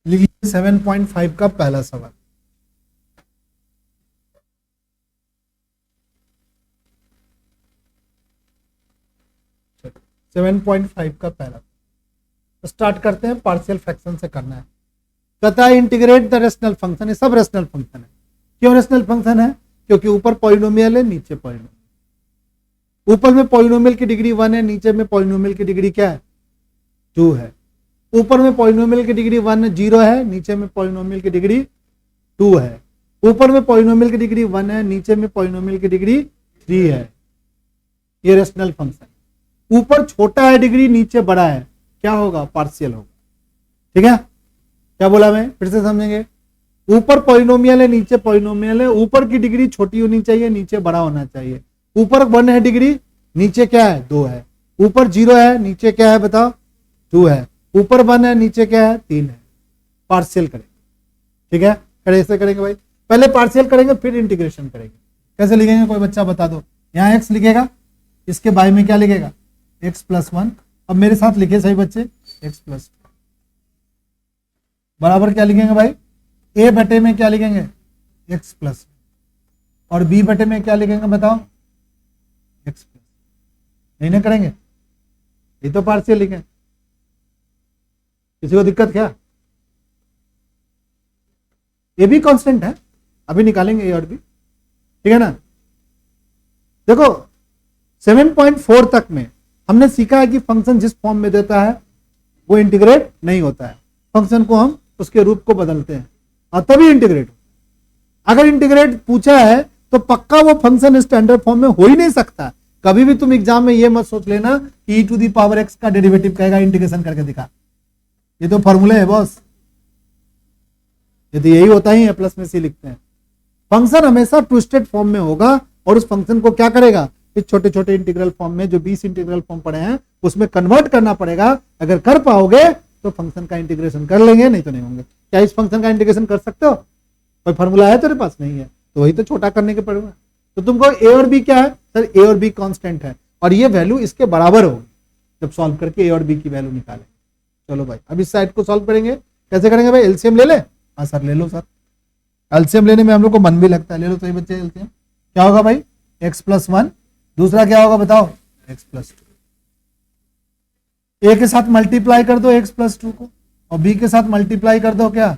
लिख लीजिए 7.5 का पहला सवाल। सेवन पॉइंट फाइव का पहला स्टार्ट करते हैं, पार्शियल फ्रैक्शन से करना है। कहता है इंटीग्रेट द रेशनल फंक्शन, ये सब रेशनल फंक्शन है। क्यों रेशनल फंक्शन है, क्योंकि ऊपर पॉलिनोमियल है, नीचे पॉलिनोमियल। ऊपर में पॉलिनोमियल की डिग्री 1 है, नीचे में पॉलिनोमियल की डिग्री क्या है, 2 है। ऊपर में पॉलिनोमियल की डिग्री 1 0 है, नीचे में पॉलिनोमियल की डिग्री 2 है। ऊपर में पॉलिनोमियल की डिग्री 1 है, नीचे में पॉलिनोमियल की डिग्री 3 है। ये रेशनल फंक्शन, ऊपर छोटा है डिग्री, नीचे बड़ा है, क्या होगा, पार्शियल होगा, ठीक है। क्या बोला मैं, फिर से समझेंगे। ऊपर पॉलिनोमियल है, नीचे पॉलिनोमियल है, ऊपर की डिग्री छोटी होनी चाहिए, नीचे बड़ा होना चाहिए। ऊपर 1 है डिग्री, नीचे क्या है, 2 है। ऊपर 0 है, नीचे क्या है बताओ, 2 है। ऊपर 1 है, नीचे क्या है, 3 है। पार्शियल करेंगे, ठीक है। कैसे करेंगे भाई, पहले पार्शियल करेंगे फिर इंटीग्रेशन करेंगे। कैसे लिखेंगे कोई बच्चा बता दो। यहाँ x लिखेगा, इसके बाय में क्या लिखेगा, x प्लस 1। अब मेरे साथ लिखे सही बच्चे, x प्लस बराबर क्या लिखेंगे भाई, a बटे में क्या लिखेंगे, x प्लस, और b बटे में क्या लिखेंगे बताओ, x प्लस। नहीं ना करेंगे, ये तो पार्शियल लिखें। किसी को दिक्कत क्या, ये भी कांस्टेंट है, अभी निकालेंगे ए और बी, ठीक है ना। देखो 7.4 तक में हमने सीखा है कि फंक्शन जिस फॉर्म में देता है वो इंटीग्रेट नहीं होता है। फंक्शन को हम उसके रूप को बदलते हैं और तभी इंटीग्रेट। अगर इंटीग्रेट पूछा है तो पक्का वो फंक्शन स्टैंडर्ड फॉर्म में हो ही नहीं सकता। कभी भी तुम एग्जाम में ये मत सोच लेना कि e⁻x का डेरिवेटिव कहेगा इंटीग्रेशन करके दिखा, ये तो फॉर्मूले है बॉस। यदि यही होता ही है प्लस में सी लिखते हैं। फंक्शन हमेशा ट्विस्टेड फॉर्म में होगा और उस फंक्शन को क्या करेगा, इस छोटे छोटे इंटीग्रल फॉर्म में, जो 20 इंटीग्रल फॉर्म पड़े हैं उसमें कन्वर्ट करना पड़ेगा। अगर कर पाओगे तो फंक्शन का इंटीग्रेशन कर लेंगे, नहीं तो नहीं होंगे। क्या इस फंक्शन का इंटीग्रेशन कर सकते हो, कोई फॉर्मूला है तेरे पास, नहीं है, तो वही तो छोटा करने के पड़ेगा। तो तुमको ए और बी क्या है सर, ए और बी कांस्टेंट है और ये वैल्यू इसके बराबर होगी जब सॉल्व करके ए और बी की वैल्यू निकालें। चलो भाई अब इस साइड को सॉल्व करेंगे। कैसे करेंगे भाई, एलसीएम ले ले। हाँ सर ले लो सर, एलसीएम लेने में हम लोग को मन भी लगता है, ले लो सही बच्चे एलसीएम। क्या होगा भाई, x प्लस 1, दूसरा क्या होगा बताओ, x प्लस 2। ए के साथ मल्टीप्लाई कर दो x प्लस 2 को और बी के साथ मल्टीप्लाई कर दो, क्या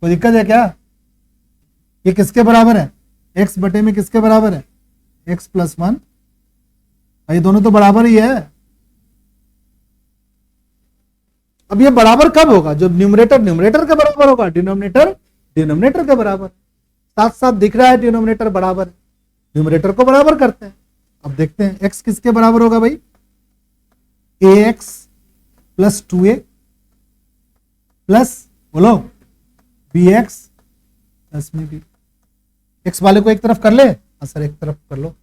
कोई दिक्कत है क्या। ये किसके बराबर है, x बटे में किसके बराबर है, x प्लस 1। ये दोनों तो बराबर ही है। अब ये बराबर कब होगा, जब न्यूमरेटर न्यूमरेटर के बराबर होगा, डिनोमिनेटर डिनोमिनेटर के बराबर। साथ साथ दिख रहा है डिनोमिनेटर बराबर है, न्यूमरेटर को बराबर करते हैं। अब देखते हैं x किसके बराबर होगा भाई, ax प्लस 2a प्लस बोलो bx प्लस में b। x वाले को एक तरफ कर ले, हाँ सर एक तरफ कर लो।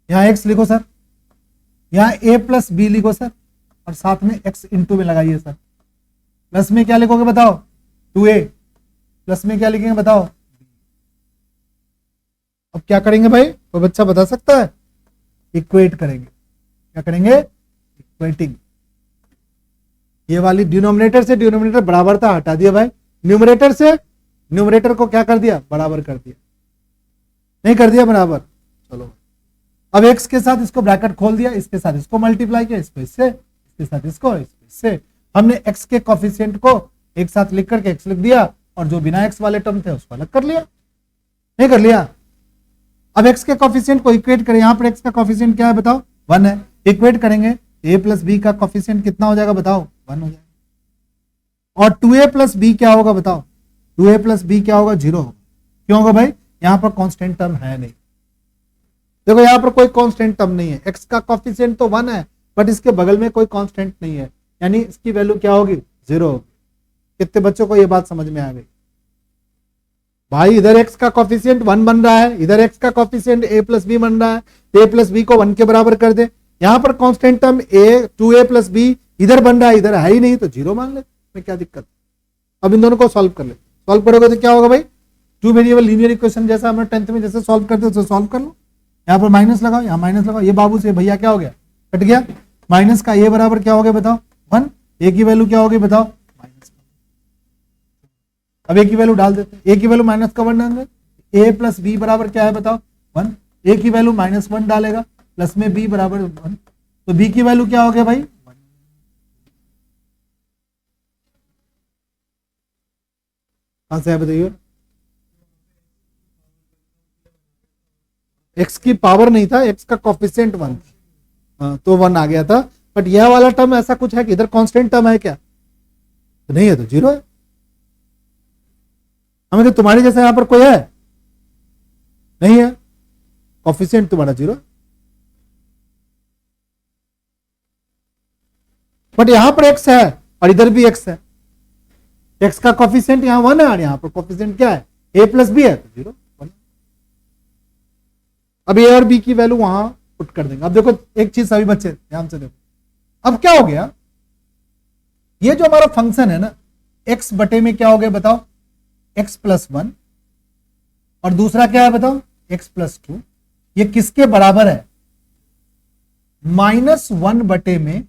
यहां x लिखो सर, यहां a प्लस b लिखो सर, और साथ में x इंटू में लगाइए सर। प्लस में क्या लिखोगे बताओ, 2a, प्लस में क्या लिखेंगे बताओ। अब क्या करेंगे भाई, कोई बच्चा बता सकता है, इक्वेट करेंगे। क्या करेंगे, इक्वेटिंग। ये वाली डिनोमिनेटर से डिनोमिनेटर बराबर था, हटा दिया भाई, न्यूमरेटर से न्यूमरेटर को क्या कर दिया, बराबर कर दिया। नहीं कर दिया बराबर, चलो अब x के साथ इसको ब्रैकेट खोल दिया, इसके साथ इसको मल्टीप्लाई किया, इसको इससे, इसके साथ इसको इससे, हमने x के कोफिशिएंट को एक साथ लिख करके x लिख दिया और जो बिना x वाले टर्म थे उसको अलग कर लिया, नहीं कर लिया। अब x के कोफिशिएंट को इक्वेट करें, यहां पर x का कोफिशिएंट क्या है बताओ, 1 है, इक्वेट करेंगे a प्लस बी का कोफिशिएंट कितना हो जाएगा बताओ, 1 हो जाएगा। और 2a प्लस बी क्या होगा बताओ, 2a प्लस बी क्या होगा, 0 होगा। क्यों होगा भाई, यहां पर कांस्टेंट टर्म है नहीं, देखो यहां पर कोई कांस्टेंट टर्म नहीं है, x का कोफिशिएंट तो 1 है बट इसके बगल में कोई कांस्टेंट नहीं है, यानी इसकी वैल्यू क्या होगी, 0 होगी। कितने बच्चों को यह बात समझ में आ गई भाई, इधर x का कोफिशिएंट 1 बन रहा है, इधर x का कोफिशिएंट a प्लस बी बन रहा है, a प्लस बी को 1 के बराबर कर दे, यहां पर constant term a 2a plus b इधर बन रहा है, इधर है ही नहीं तो 0 मान ले, में क्या दिक्कत। अब इन दोनों को सॉल्व कर ले, सॉल्व करोगे तो क्या होगा भाई, 2 वेरिएबल लीनियर इक्वेशन जैसा हमने 10th में जैसे सॉल्व करते हैं सॉल्व कर लो, यहाँ पर माइनस लगाओ, यहाँ माइनस लगाओ, ये बाबू से भैया क्या हो गया, कट गया, माइनस का a बराबर क्या हो गया बताओ, 1, a की वैल्यू क्या होगी बताओ, माइनस। अब a की वैल्यू डाल देते हैं, a की वैल्यू माइनस का 1 डालेंगे, a प्लस बी बराबर क्या है बताओ 1, a की वैल्यू -1 डालेगा, प्लस में b बराबर 1, तो b की वैल्यू क्या हो गया भाई 1। कहां से है बताइए, x की पावर नहीं था, x का कोफिशिएंट 1 था, तो 1 आ गया था, बट यह वाला टर्म ऐसा कुछ है कि इधर कांस्टेंट टर्म है क्या, तो नहीं है, तो 0 है। हमें तो तुम्हारे जैसा यहां पर कोई है नहीं है, कोफिशिएंट तुम्हारा 0, बट यहां पर x है और इधर भी x है, x का कोफिशिएंट यहां 1 है और यहां पर कोफिशिएंट क्या है, a प्लस बी है तो 0। अब a और b की वैल्यू वहां पुट कर देंगे। अब देखो एक चीज सभी बच्चे ध्यान से देखो, अब क्या हो गया, ये जो हमारा फंक्शन है ना, x बटे में क्या हो गया बताओ, x प्लस 1, और दूसरा क्या है बताओ x प्लस 2, ये किसके बराबर है, -1 बटे में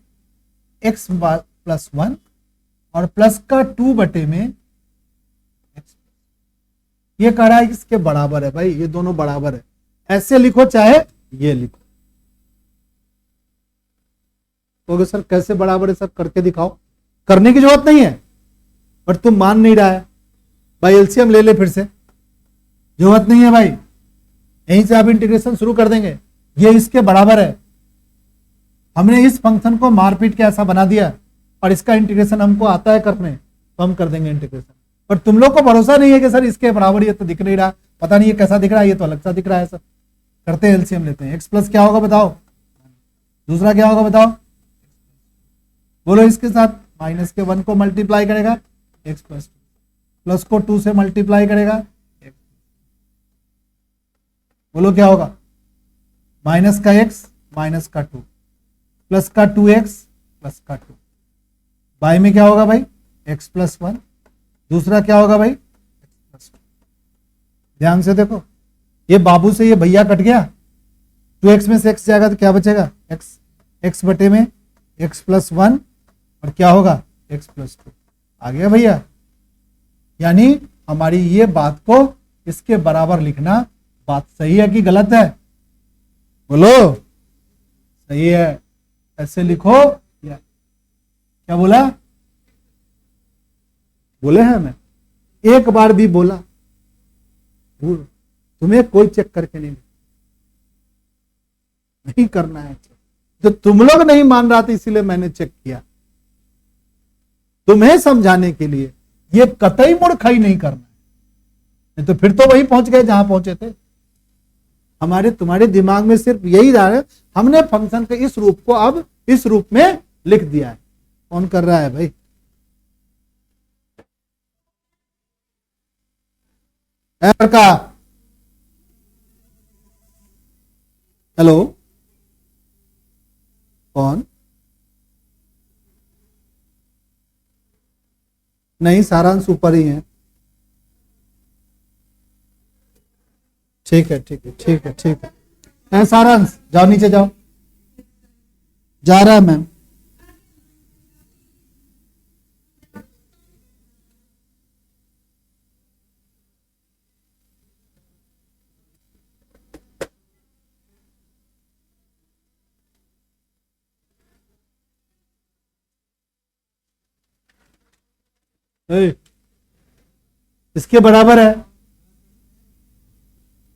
x प्लस 1 और प्लस का 2 बटे में x, ये कह रहा है किसके बराबर है भाई, ये दोनों बराबर है, ऐसे लिखो चाहे ये लिखो, तो सर कैसे बराबर है, सब करके दिखाओ, करने की जरूरत नहीं है, बट तुम मान नहीं रहा है भाई, एलसीएम ले ले फिर से, जरूरत नहीं है भाई, यहीं से आप इंटीग्रेशन शुरू कर देंगे, ये इसके बराबर है, हमने इस फंक्शन को मारपीट के ऐसा बना दिया और इसका इंटीग्रेशन हमको आता है करने, तो हम कर देंगे इंटीग्रेशन, पर तुम लोग को भरोसा नहीं है कि सर इसके बराबर ये तो दिख नहीं रहा, पता नहीं ये कैसा दिख रहा है, ये तो अलग सा दिख रहा है, सर करते हैं एलसीएम लेते हैं, x प्लस क्या होगा बताओ, दूसरा क्या होगा बताओ, बोलो इसके साथ, माइनस के 1 को मल्टीप्लाई करेगा x प्लस 2, प्लस को 2 से मल्टीप्लाई करेगा x, बोलो क्या होगा, माइनस का x माइनस का 2 प्लस का 2x प्लस का 2, बाई में क्या होगा भाई x प्लस 1, दूसरा क्या होगा भाई x प्लस 2, ध्यान से देखो, ये बाबू से ये भैया कट गया, 2x में से x जाएगा तो क्या बचेगा x बटे में x प्लस 1 और क्या होगा x प्लस 2, आ गया भैया। यानी हमारी ये बात को इसके बराबर लिखना बात सही है कि गलत है, बोलो सही है, ऐसे लिखो या क्या बोला, बोले हैं मैं एक बार भी बोला, तुम्हें कोई चेक करके नहीं करना है, जो तुम लोग नहीं मान रहा था इसीलिए मैंने चेक किया, तुम्हें समझाने के लिए, ये कतई मूर्खाई नहीं करना है, नहीं तो फिर तो वही पहुंच गए जहां पहुंचे थे। हमारे तुम्हारे दिमाग में सिर्फ यही रहा है, हमने फंक्शन के इस रूप को अब इस रूप में लिख दिया है। कौन कर रहा है भाई, का हेलो कौन, नहीं सारांश ऊपर ही है, ठीक है ठीक है ठीक है ठीक है, सारांश जाओ नीचे जाओ, जा रहा है मैम, ए, इसके बराबर है,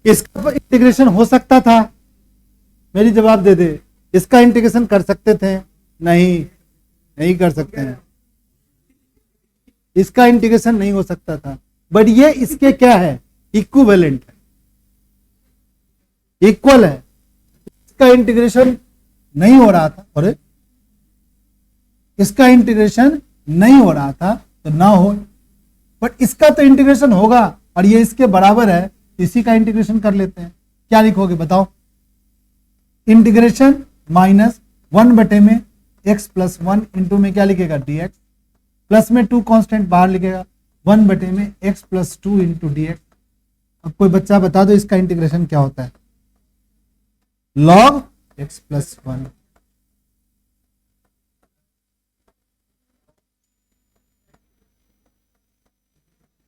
इसका इंटीग्रेशन हो सकता था, मेरी जवाब दे दे, इसका इंटीग्रेशन कर सकते थे? नहीं, नहीं कर सकते हैं, इसका इंटीग्रेशन नहीं हो सकता था, बट ये इसके क्या है, इक्विवेलेंट है, इक्वल है, इसका इंटीग्रेशन नहीं हो रहा था, और इसका इंटीग्रेशन नहीं हो रहा था तो ना हो, बट इसका तो इंटीग्रेशन होगा और ये इसके बराबर है, इसी का इंटीग्रेशन कर लेते हैं। क्या लिखोगे बताओ? इंटीग्रेशन माइनस 1 में x प्लस 1 इंटू में क्या लिखेगा dx, प्लस में 2 कांस्टेंट बाहर लिखेगा, 1 में x प्लस 2 इंटू dx। अब कोई बच्चा बता दो इसका इंटीग्रेशन क्या होता है? log x plus 1।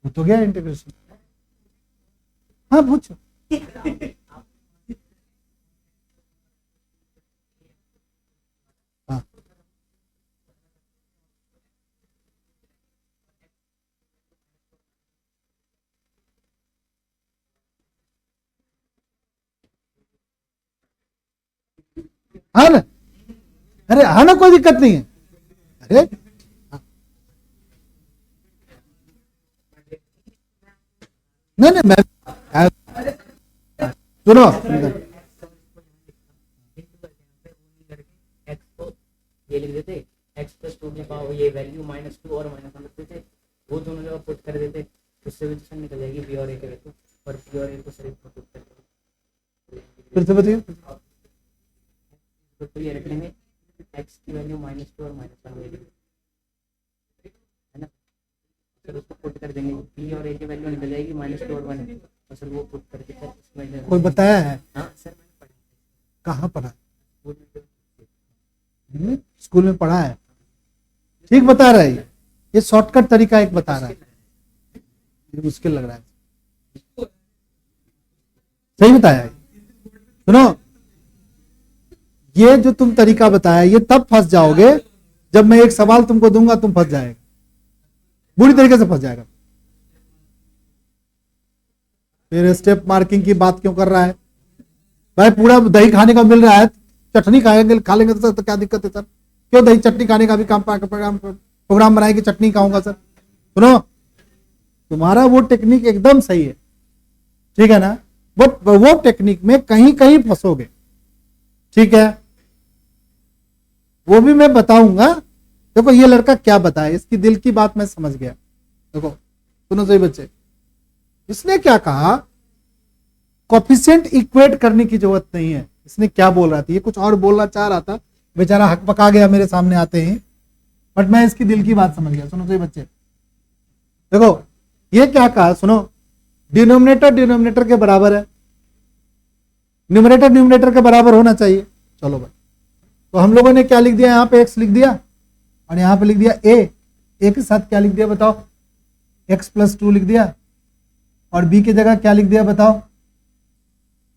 वो तो गया इंटीग्रेशन। हाँ पूछो। हाँ हाँ ना, अरे हाँ ना, कोई दिक्कत नहीं है। अरे नहीं नहीं, मैं सुनो, ये लिख देते x प्लस 2 की पावर ये वैल्यू -2 और -1 रखते थे, वो दोनों जगह पुट कर देते, उससे भी तो निकल जाएगी b और a के वैल्यू, और p और a को सिर्फ पुट करके फिर से बताइए। तो ये रख लेंगे x की वैल्यू -2 और -1 है ना, फिर उसको पुट कर देंगे, p और a की वैल्यू निकल जाएगी -2 और 1, और फिर वो पुट करके फिर इसमें कोई बताया है? हाँ सर मैंने पढ़ा, कहाँ पढ़ा? वो स्कूल में पढ़ा है, ठीक बता रहा है। ये शॉर्टकट तरीका एक बता रहा है, ये मुश्किल लग रहा है, सही बताया है। सुनो, ये जो तुम तरीका बताया ये तब फंस जाओगे जब मैं एक सवाल तुमको दूंगा, तुम फंस जाएगा, बुरी तरीके से फंस जाएगा। फिर स्टेप मार्किंग की बात क्यों कर रहा है भाई? पूरा दही खाने का मिल रहा है, चटनी खाएंगे खा लेंगे तो क्या दिक्कत है सर? क्यों दही चटनी खाने का भी काम प्रोग्राम बनाए कि चटनी खाऊंगा सर? सुनो, तुम्हारा वो टेक्निक एकदम सही है, ठीक है ना, बट वो टेक्निक में कहीं कहीं फंसोगे, ठीक है, वो भी मैं बताऊंगा। देखो ये लड़का क्या बताया, इसकी दिल की बात मैं समझ गया। देखो सुनो सही बच्चे, इसने क्या कहा, कोफिशिएंट इक्वेट करने की जरूरत नहीं है। इसने क्या बोल रहा था, ये कुछ और बोलना चाह रहा था, बेचारा हक पका गया मेरे सामने आते ही, बट मैं इसकी दिल की बात समझ गया। सुनो सही बच्चे, देखो ये क्या कहा, सुनो, डिनोमिनेटर डिनोमिनेटर के बराबर है, न्यूमरेटर न्यूमरेटर के बराबर होना चाहिए। चलो भाई, तो हम लोगों ने क्या लिख दिया, यहाँ पे x लिख दिया और यहाँ पे लिख दिया a के साथ क्या लिख दिया बताओ, x प्लस 2 लिख दिया, और b की जगह क्या लिख दिया बताओ,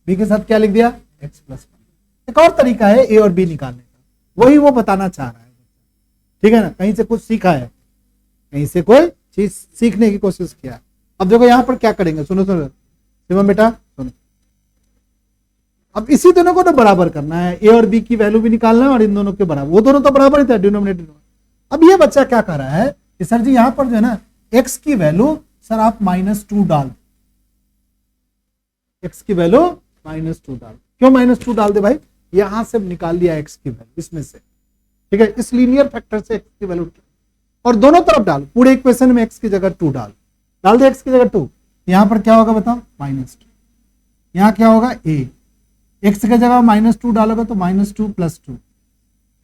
b के साथ क्या लिख दिया, x प्लस 1। एक और तरीका है a और b निकालने का, वही वो बताना चाह रहा है, ठीक है ना, कहीं से कुछ सीखा है, कहीं से कोई चीज सीखने की कोशिश किया। अब देखो यहाँ पर क्या करेंगे, सुनो सुनो शिवम बेटा सुनो, अब इसी दोनों को तो बराबर करना है, ए और बी की वैल्यू भी निकालना है और इन दोनों के बराबर, वो दोनों तो बराबर ही था डिनोमिनेटर। अब ये बच्चा क्या कर रहा है कि सर जी यहाँ पर जो है ना x की वैल्यू सर आप -2 डाल, x की वैल्यू -2 डाल, क्यों -2 डाल दे भाई, यहां से निकाल लिया x की वैल्यू इसमें से, ठीक है, इस लीनियर फैक्टर से x की वैल्यू, और दोनों तरफ डाल, पूरे इक्वेशन में x की जगह 2 डाल दे, x की जगह 2, यहां पर क्या होगा बताओ, -2, यहां क्या होगा a, x की जगह -2 डालोगे तो -2 + 2,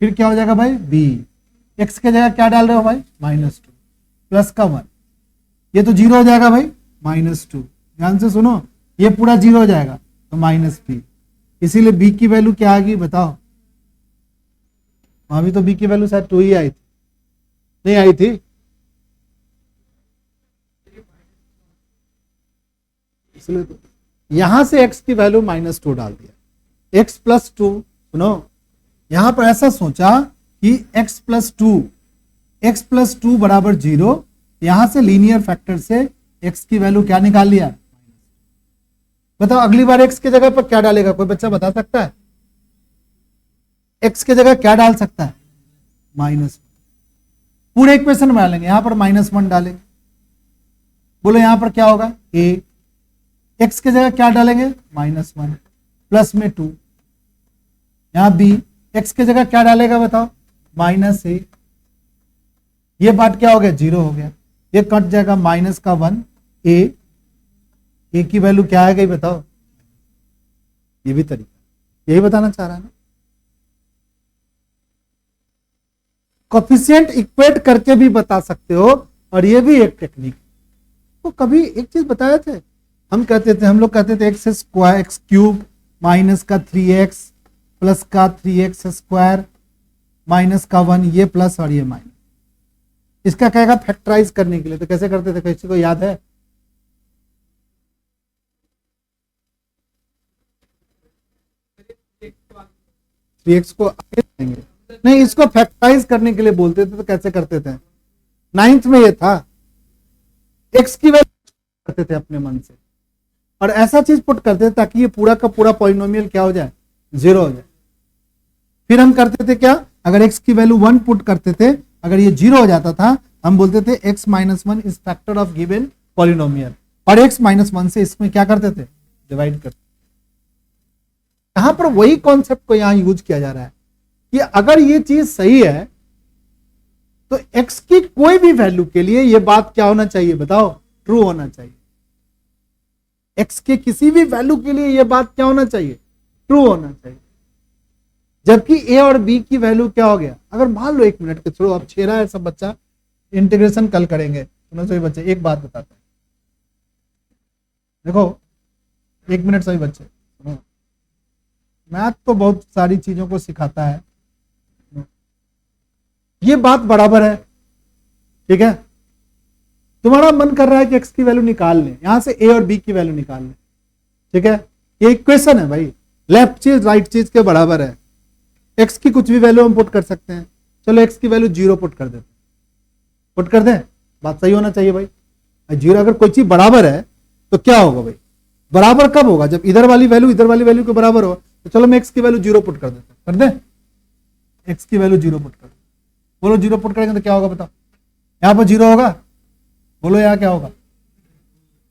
फिर क्या हो जाएगा भाई b, x की जगह क्या डाल रहे हो भाई -2 प्लस का 1, ये तो 0 हो जाएगा भाई -2, ध्यान से सुनो, ये पूरा 0 हो जाएगा तो -b, इसीलिए b की वैल्यू क्या आ गई बताओ, वहां भी तो b की वैल्यू शायद 2 ही आई थी, नहीं आई थी, इसलिए तो यहां से x की वैल्यू -2 डाल दिया, x प्लस 2, सुनो यहां पर ऐसा सोचा कि x प्लस 2 बराबर 0 यहां से लीनियर फैक्टर से x की वैल्यू क्या निकाल लिया। बताओ अगली बार x की जगह पर क्या डालेगा, कोई बच्चा बता सकता है? x की जगह क्या डाल सकता है? माइनस। पूरे इक्वेशन में डालेंगे, यहां पर -1 डालेंगे। बोलो यहां पर क्या होगा? a। x की जगह क्या डालेंगे? -1 प्लस में 2। यहां b। x की जगह क्या डालेगा बताओ? -a। ये बात क्या हो गया? 0 हो गया। ये कट जाएगा -1 a की वैल्यू क्या आ गई बताओ? ये भी तरीका, यही बताना चाह रहा है ना। कोफिशिएंट इक्वेट करके भी बता सकते हो, और ये भी एक टेक्निक। तो कभी एक चीज बताए थे, हम लोग कहते थे x square x cube minus का 3x प्लस का 3x स्क्वायर माइनस का 1, ये प्लस और ये माइनस। इसका कहेगा फैक्टराइज करने के लिए, तो कैसे करते थे, किसी को याद है? x को आगे देंगे, नहीं इसको फैक्टराइज करने के लिए बोलते थे, तो कैसे करते थे? 9th में ये था, x की वैल्यू करते थे अपने मन से, और ऐसा चीज पुट करते थे ताकि ये पूरा का पूरा पॉलिनोमियल क्या हो जाए? 0 हो जाए। फिर हम करते थे क्या, अगर x की वैल्यू 1 पुट करते थे, अगर ये 0 हो जाता था, हम बोलते थे x - 1 is factor of given polynomial, और x - 1 से इसमें क्या करते थे? डिवाइड करते। यहां पर वही कॉन्सेप्ट को यहां यूज किया जा रहा है कि अगर ये चीज सही है तो x की कोई भी वैल्यू के लिए ये बात क्या होना चाहिए बताओ? ट्रू होना चाहिए। x के किसी भी वैल्यू के लिए ये बात क्या होना चाहिए? ट्रू होना चाहिए। जबकि a और b की वैल्यू क्या हो गया? अगर मान लो 1 मिनट के थ्रू, अब छेरा है सब बच्चा, इंटीग्रेशन कल करेंगे, सुनो सभी बच्चे, एक बात बताते हैं, देखो 1 मिनट सभी बच्चे, मैथ तो बहुत सारी चीजों को सिखाता है। ये बात बराबर है, ठीक है? तुम्हारा मन कर रहा है कि x की वैल्यू निकाल लें, यहां से a और b की वैल्यू निकाल लें, ठीक है? ये इक्वेशन है भाई, लेफ्ट चीज राइट चीज के बराबर है। x की कुछ भी वैल्यू हम पुट कर सकते हैं। चलो x की वैल्यू 0 पुट कर देते, पुट कर दें, बात सही होना चाहिए भाई। 0 अगर कोई चीज बराबर है तो क्या होगा भाई? बराबर कब होगा? जब इधर वाली वैल्यू के बराबर हो। तो चलो मैं x की वैल्यू 0 पुट कर देता हूं, कर दे? x की वैल्यू 0 पुट कर दे। बोलो 0 पुट करेंगे तो क्या होगा बताओ? यहां पर 0 होगा, बोलो यहां क्या होगा?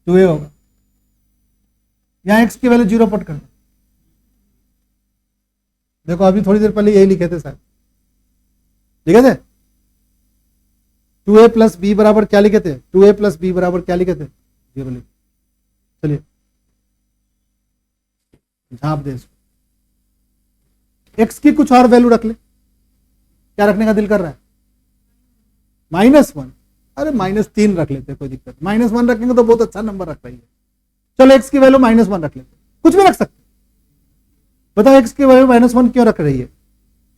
2a होगा। यहां x की वैल्यू 0 पुट कर दो, देखो अभी थोड़ी देर पहले यही लिखे थे शायद, लिखे थे 2a प्लस b बराबर क्या लिखे थे? 2a प्लस b बराबर क्या लिखे थे? 0 लिखे। चलिए झाप दे इसको, x की कुछ और वैल्यू रख ले, क्या रखने का दिल कर रहा है? -1, अरे -3 रख लेते, कोई दिक्कत। -1 रखेंगे तो बहुत अच्छा नंबर रख रही है। चलो x की वैल्यू -1 रख लेते, कुछ भी रख सकते। बताओ x की वैल्यू -1 क्यों रख रही है?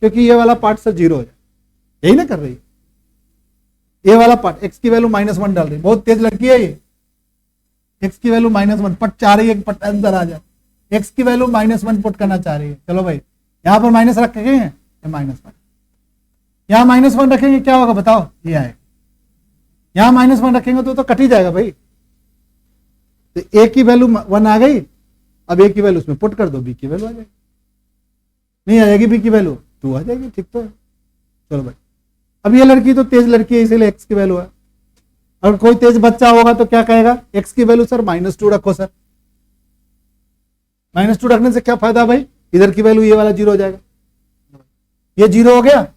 क्योंकि ये वाला पार्ट सर 0 हो जाए, यही ना कर रही है? ये वाला पार्ट x की वैल्यू -1 डाल रही है, बहुत तेज लड़की है ये। x की वैल्यू -1 पट चाह रही है, पट अंदर आ जाए। x की वैल्यू -1 पुट करना चाह रही है। चलो भाई यहां पर माइनस रखेंगे, -1, यहां -1 रखेंगे, क्या होगा बताओ? ये आएगा। यहां -1 रखेंगे तो कट ही जाएगा भाई। तो a की वैल्यू 1 आ गई, अब a की वैल्यू उसमें पुट कर दो, b की वैल्यू आ जाएगी। नहीं आ जाएगी b की वैल्यू? 2 आ जाएगी, ठीक तो है। चलो भाई, अब ये लड़की तो तेज लड़की है, इसीलिए x की वैल्यू है। अगर कोई तेज बच्चा होगा तो क्या कहेगा? x की वैल्यू सर -2 रखो सर। -2 रखने से क्या फायदा भाई? इधर की वैल्यू ये वाला 0 हो जाएगा, ये 0 हो गया।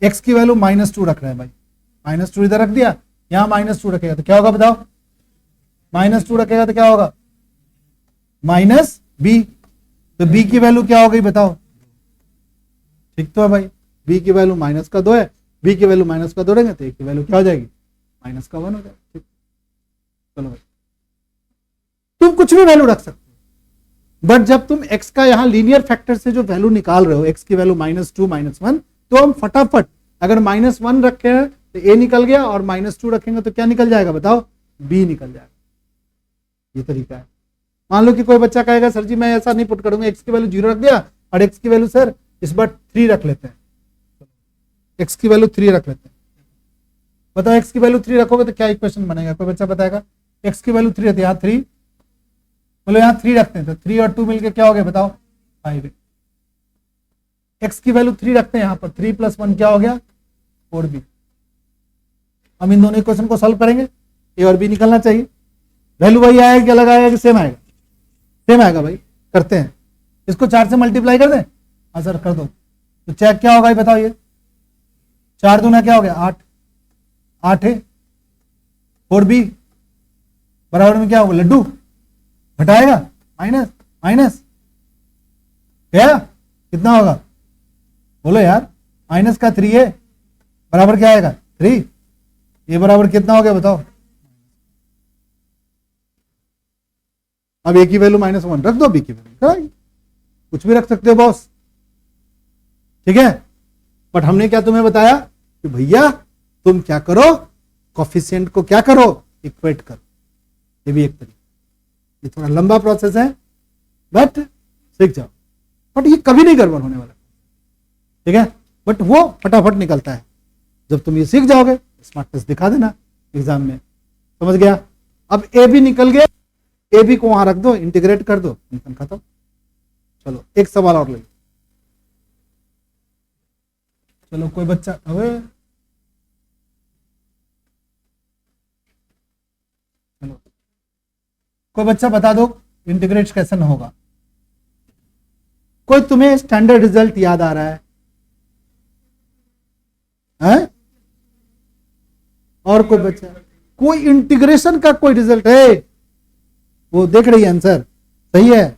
x की वैल्यू -2 रख रहे हैं भाई, -2 इधर रख दिया, यहां -2 रखेगा तो क्या होगा बताओ? -2 रखेगा तो क्या होगा? -b, तो b की वैल्यू क्या हो गई बताओ? ठीक तो है भाई, b की वैल्यू -2 है, b की वैल्यू -2 देंगे तो a की वैल्यू क्या हो जाएगी? -1 हो जाएगी। ठीक, चलो भाई, तुम कुछ भी वैल्यू रख सकते हो, बट जब तुम x का यहां लीनियर फैक्टर से जो वैल्यू निकाल रहे हो, x की वैल्यू -2 -1, तो हम फटाफट अगर -1 रखे हैं तो a निकल गया, और -2 रखेंगे तो क्या निकल जाएगा बताओ? b निकल जाएगा। ये तरीका है। मान लो कि कोई बच्चा कहेगा सर जी मैं ऐसा नहीं पुट करूंगा, x की वैल्यू 0 रख दिया, और x की वैल्यू सर इस बार 3 रख लेते हैं, x की वैल्यू 3 रख लेते हैं। बताओ x की वैल्यू 3 रखोगे तो क्या इक्वेशन बनेगा, कोई बच्चा बताएगा। x की वैल्यू 3 रहती है, यहाँ 3, बोलो यहाँ 3 रखते हैं तो 3 और 2 मिलके क्या हो गया बताओ 5। x की वैल्यू 3 रखते हैं यहाँ पर, 3 + 1 क्या हो गया 4b। हम इन दोनों इक्वेशन को सॉल्व करेंगे, ए और बी निकलना चाहिए। वैल्यू वही आएगा कि अलग आएगा कि सेम आएगा, सेम आएगा भाई। करते हैं इसको 4 से मल्टीप्लाई कर दें, हाँ सर कर दो। तो चेक क्या होगा ये बताओ, ये 4 दूना क्या हो गया 8, 8 है 4b बराबर में क्या होगा लड्डू घटाएगा माइनस माइनस क्या कितना होगा बोलो यार, माइनस का 3 है बराबर क्या आएगा 3, ये बराबर कितना हो गया बताओ। अब ए की वैल्यू -1 रख दो, बी की वैल्यू कुछ भी रख सकते हो बॉस, ठीक है। बट हमने क्या तुम्हें बताया कि भैया तुम क्या करो, कोफिशिएंट को क्या करो इक्वेट करो। ये भी एक तरीका, ये थोड़ा लंबा प्रोसेस है बट सीख जाओ। बट ये कभी नहीं गड़बड़ होने वाला, ठीक है। बट वो फटाफट निकलता है जब तुम ये सीख जाओगे। स्मार्ट टेस्ट दिखा देना एग्जाम में, समझ गया। अब ए भी निकल गया, ए बी को वहां रख दो, इंटीग्रेट कर दो, मिशन खत्म। चलो एक सवाल और ले, चलो कोई बच्चा, अबे चलो कोई बच्चा बता दो इंटीग्रेट कैसे न होगा। कोई तुम्हें स्टैंडर्ड रिजल्ट याद आ रहा है, हैं? और कोई बच्चा, कोई इंटीग्रेशन का कोई रिजल्ट है, वो देख रही है आंसर सही है।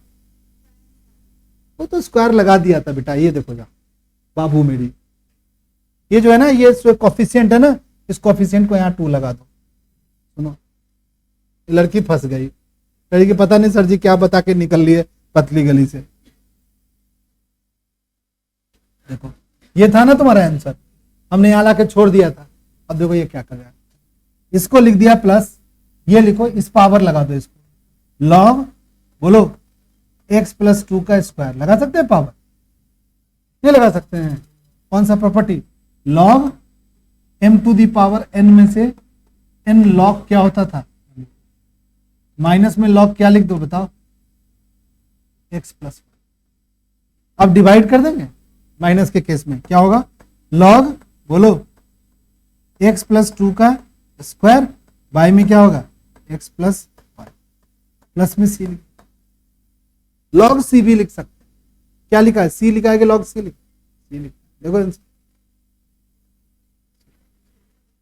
वो तो स्क्वायर लगा दिया था बेटा, ये देखो जा बाबू मेरी, ये जो है ना ये कोफिशिएंट है ना, इस कोफिशिएंट को यहाँ 2 लगा दो। सुनो लड़की फंस गई, लड़की पता नहीं सर जी क्या बता के निकल लिए पतली गली से। देखो ये था ना तुम्हारा आंसर, हमने यहाँ लाके छोड़ दिया था। अब देखो ये क्या कर रहा है, इसको लिख दिया प्लस, ये लिखो इस पावर लगा दो, इसको लॉग बोलो x + 2 का स्क्वायर लगा सकते हैं पावर, ये लगा सकते हैं। कौन सा प्रॉपर्टी, लॉग m⁴ n में से n लॉग क्या होता था, माइनस में लॉग क्या लिख दो बताओ x + 1। अब डिवाइड कर देंगे, माइनस के केस में क्या होगा, लॉग बोलो x + 2 का स्क्वायर बाय में क्या होगा x + 1 प्लस में c, लॉग सी भी लिख सकते हैं। क्या लिखा है, सी लिखा है कि लॉग सी लिखा, सी लिखा, देखो आंसर,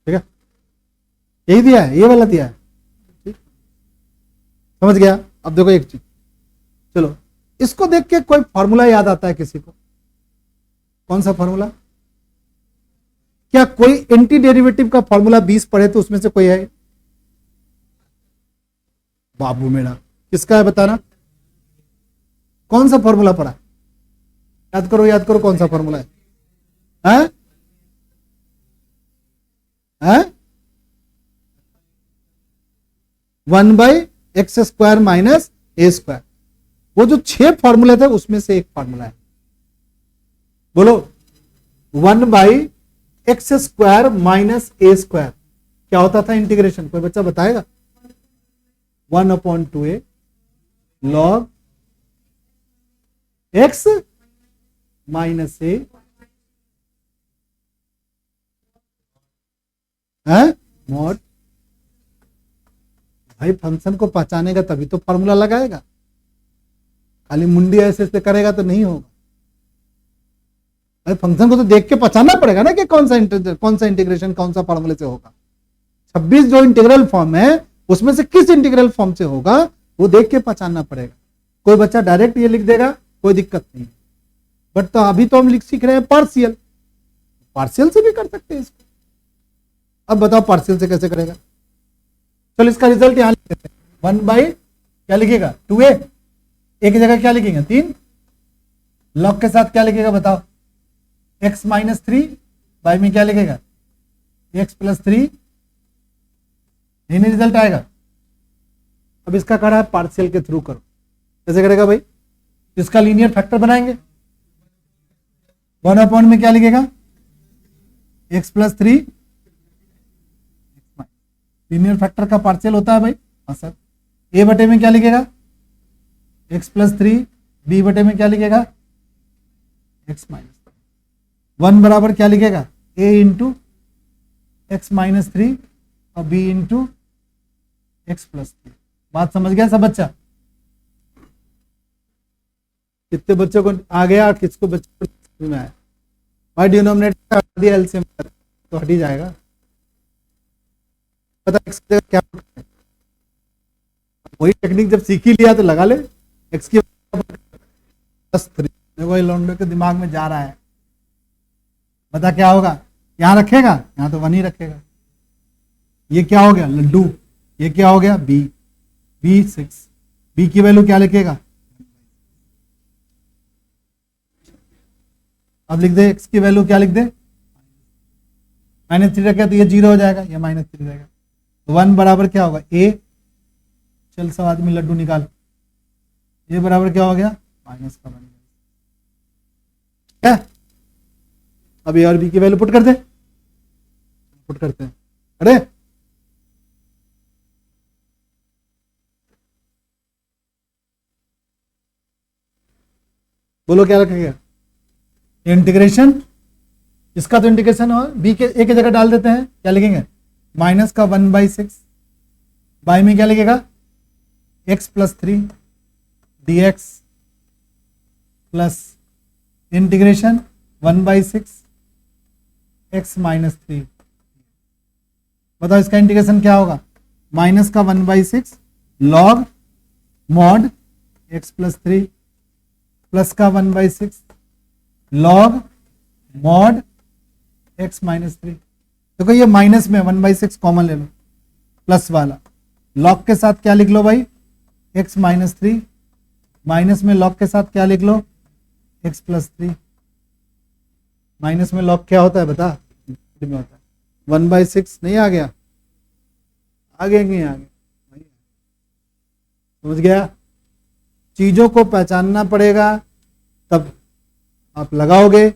ठीक है। यही दिया है, ये वाला दिया है, ठीक समझ गया। अब देखो एक चीज, चलो इसको देख के कोई फॉर्मूला याद आता है किसी को, कौन सा फॉर्मूला, क्या कोई एंटी डेरिवेटिव का फॉर्मूला 20 पढ़े तो उसमें से कोई है बाबू मेरा, किसका है बताना, कौन सा फॉर्मूला पढ़ा, याद करो याद करो, कौन सा फॉर्मूला है, हैं? हैं? 1/x² - a², वो जो 6 फॉर्मूले थे उसमें से एक फॉर्मूला है, बोलो 1/x² - a², क्या होता था इंटीग्रेशन, कोई बच्चा बताएगा, 1/2a log x - a है मॉड। भाई फंक्शन को पहचानेगा तभी तो फॉर्मूला लगाएगा, खाली मुंडी ऐसे ऐसे करेगा तो नहीं होगा। भाई फंक्शन को तो देख के पहचानना पड़ेगा ना कि कौन सा इंटीग्रेशन कौन सा फॉर्मूले से होगा। 26 जो इंटीग्रल फॉर्म है उसमें से किस इंटीग्रल फॉर्म से होगा वो देख के पहचानना पड़ेगा। कोई बच्चा डायरेक्ट ये लिख देगा कोई दिक्कत नहीं, बट तो अभी तो हम सीख रहे हैं पार्शियल, पार्शियल से भी कर सकते हैं इसको। अब बताओ पार्शियल से कैसे करेगा, चलो इसका रिजल्ट यहां लिख देते हैं, 1/ क्या लिखेगा 2a, एक जगह क्या लिखेंगे 3, लॉग के साथ क्या लिखेगा बताओ x - 3 बाय में क्या लिखेगा x + 3, यही रिजल्ट आएगा। अब इसका कह रहा है पार्शियल के थ्रू करो, कैसे करेगा भाई, इसका लीनियर फैक्टर बनाएंगे, 1/में क्या लिखेगा x + 3 लीनियर फैक्टर का पार्शियल होता है भाई। हाँ सर। ए बटे में क्या लिखेगा, एक्स प्लस थ्री, बी बटे में क्या लिखेगा, एक्स माइनस वन बराबर क्या लिखेगा, a into x minus three और b into x plus three. बात समझ गया सब बच्चा? कितने बच्चों को आ गया, किसको बच्चों को समझ में आया? भाई डिनोमिनेटर हटा दिया एलसीएम तो हट ही जाएगा। पता एक्स की जगह क्या, वही टेक्निक जब सीख ही लिया तो लगा ले। एक्स की प्लस थ्री, देखो ये लौंडे के दिमाग में जा रहा है, बता क्या होगा, यहां रखेगा, यहां तो वन ही रखेगा। ये क्या हो गया लड्डू, ये क्या हो गया बी, बी सिक्स, बी की वैल्यू क्या लिखेगा, अब लिख दे एक्स की वैल्यू क्या लिख दे, माइनस थ्री रखेगा तो ये जीरो हो जाएगा, ये माइनस थ्री रहेगा। तो वन बराबर क्या होगा ए, चल सब आदमी लड्डू निकाल, ये बराबर क्या हो गया माइनस का वन। क्या अब ए और बी की वैल्यू पुट कर दे, पुट करते हैं। अरे बोलो क्या रखेगा, इंटीग्रेशन, इसका तो इंटीग्रेशन हो, बी के ए की जगह डाल देते हैं, क्या लिखेंगे माइनस का वन बाई सिक्स, बाई में क्या लिखेगा x plus three d x plus integration one by six x minus three. बताओ इसका इंटीग्रेशन क्या होगा, माइनस का one by six log mod x plus three plus का one by six log mod x minus three. देखो ये minus में one by six common ले लो, प्लस वाला लॉग के साथ क्या लिख लो भाई एक्स माइनस थ्री, माइनस में लॉग के साथ क्या लिख लो एक्स प्लस थ्री। माइनस में लॉग क्या होता है बता, में होता है वन बाई सिक्स, नहीं आ गया, आगे नहीं आ गया, समझ गया? चीजों को पहचानना पड़ेगा तब आप लगाओगे।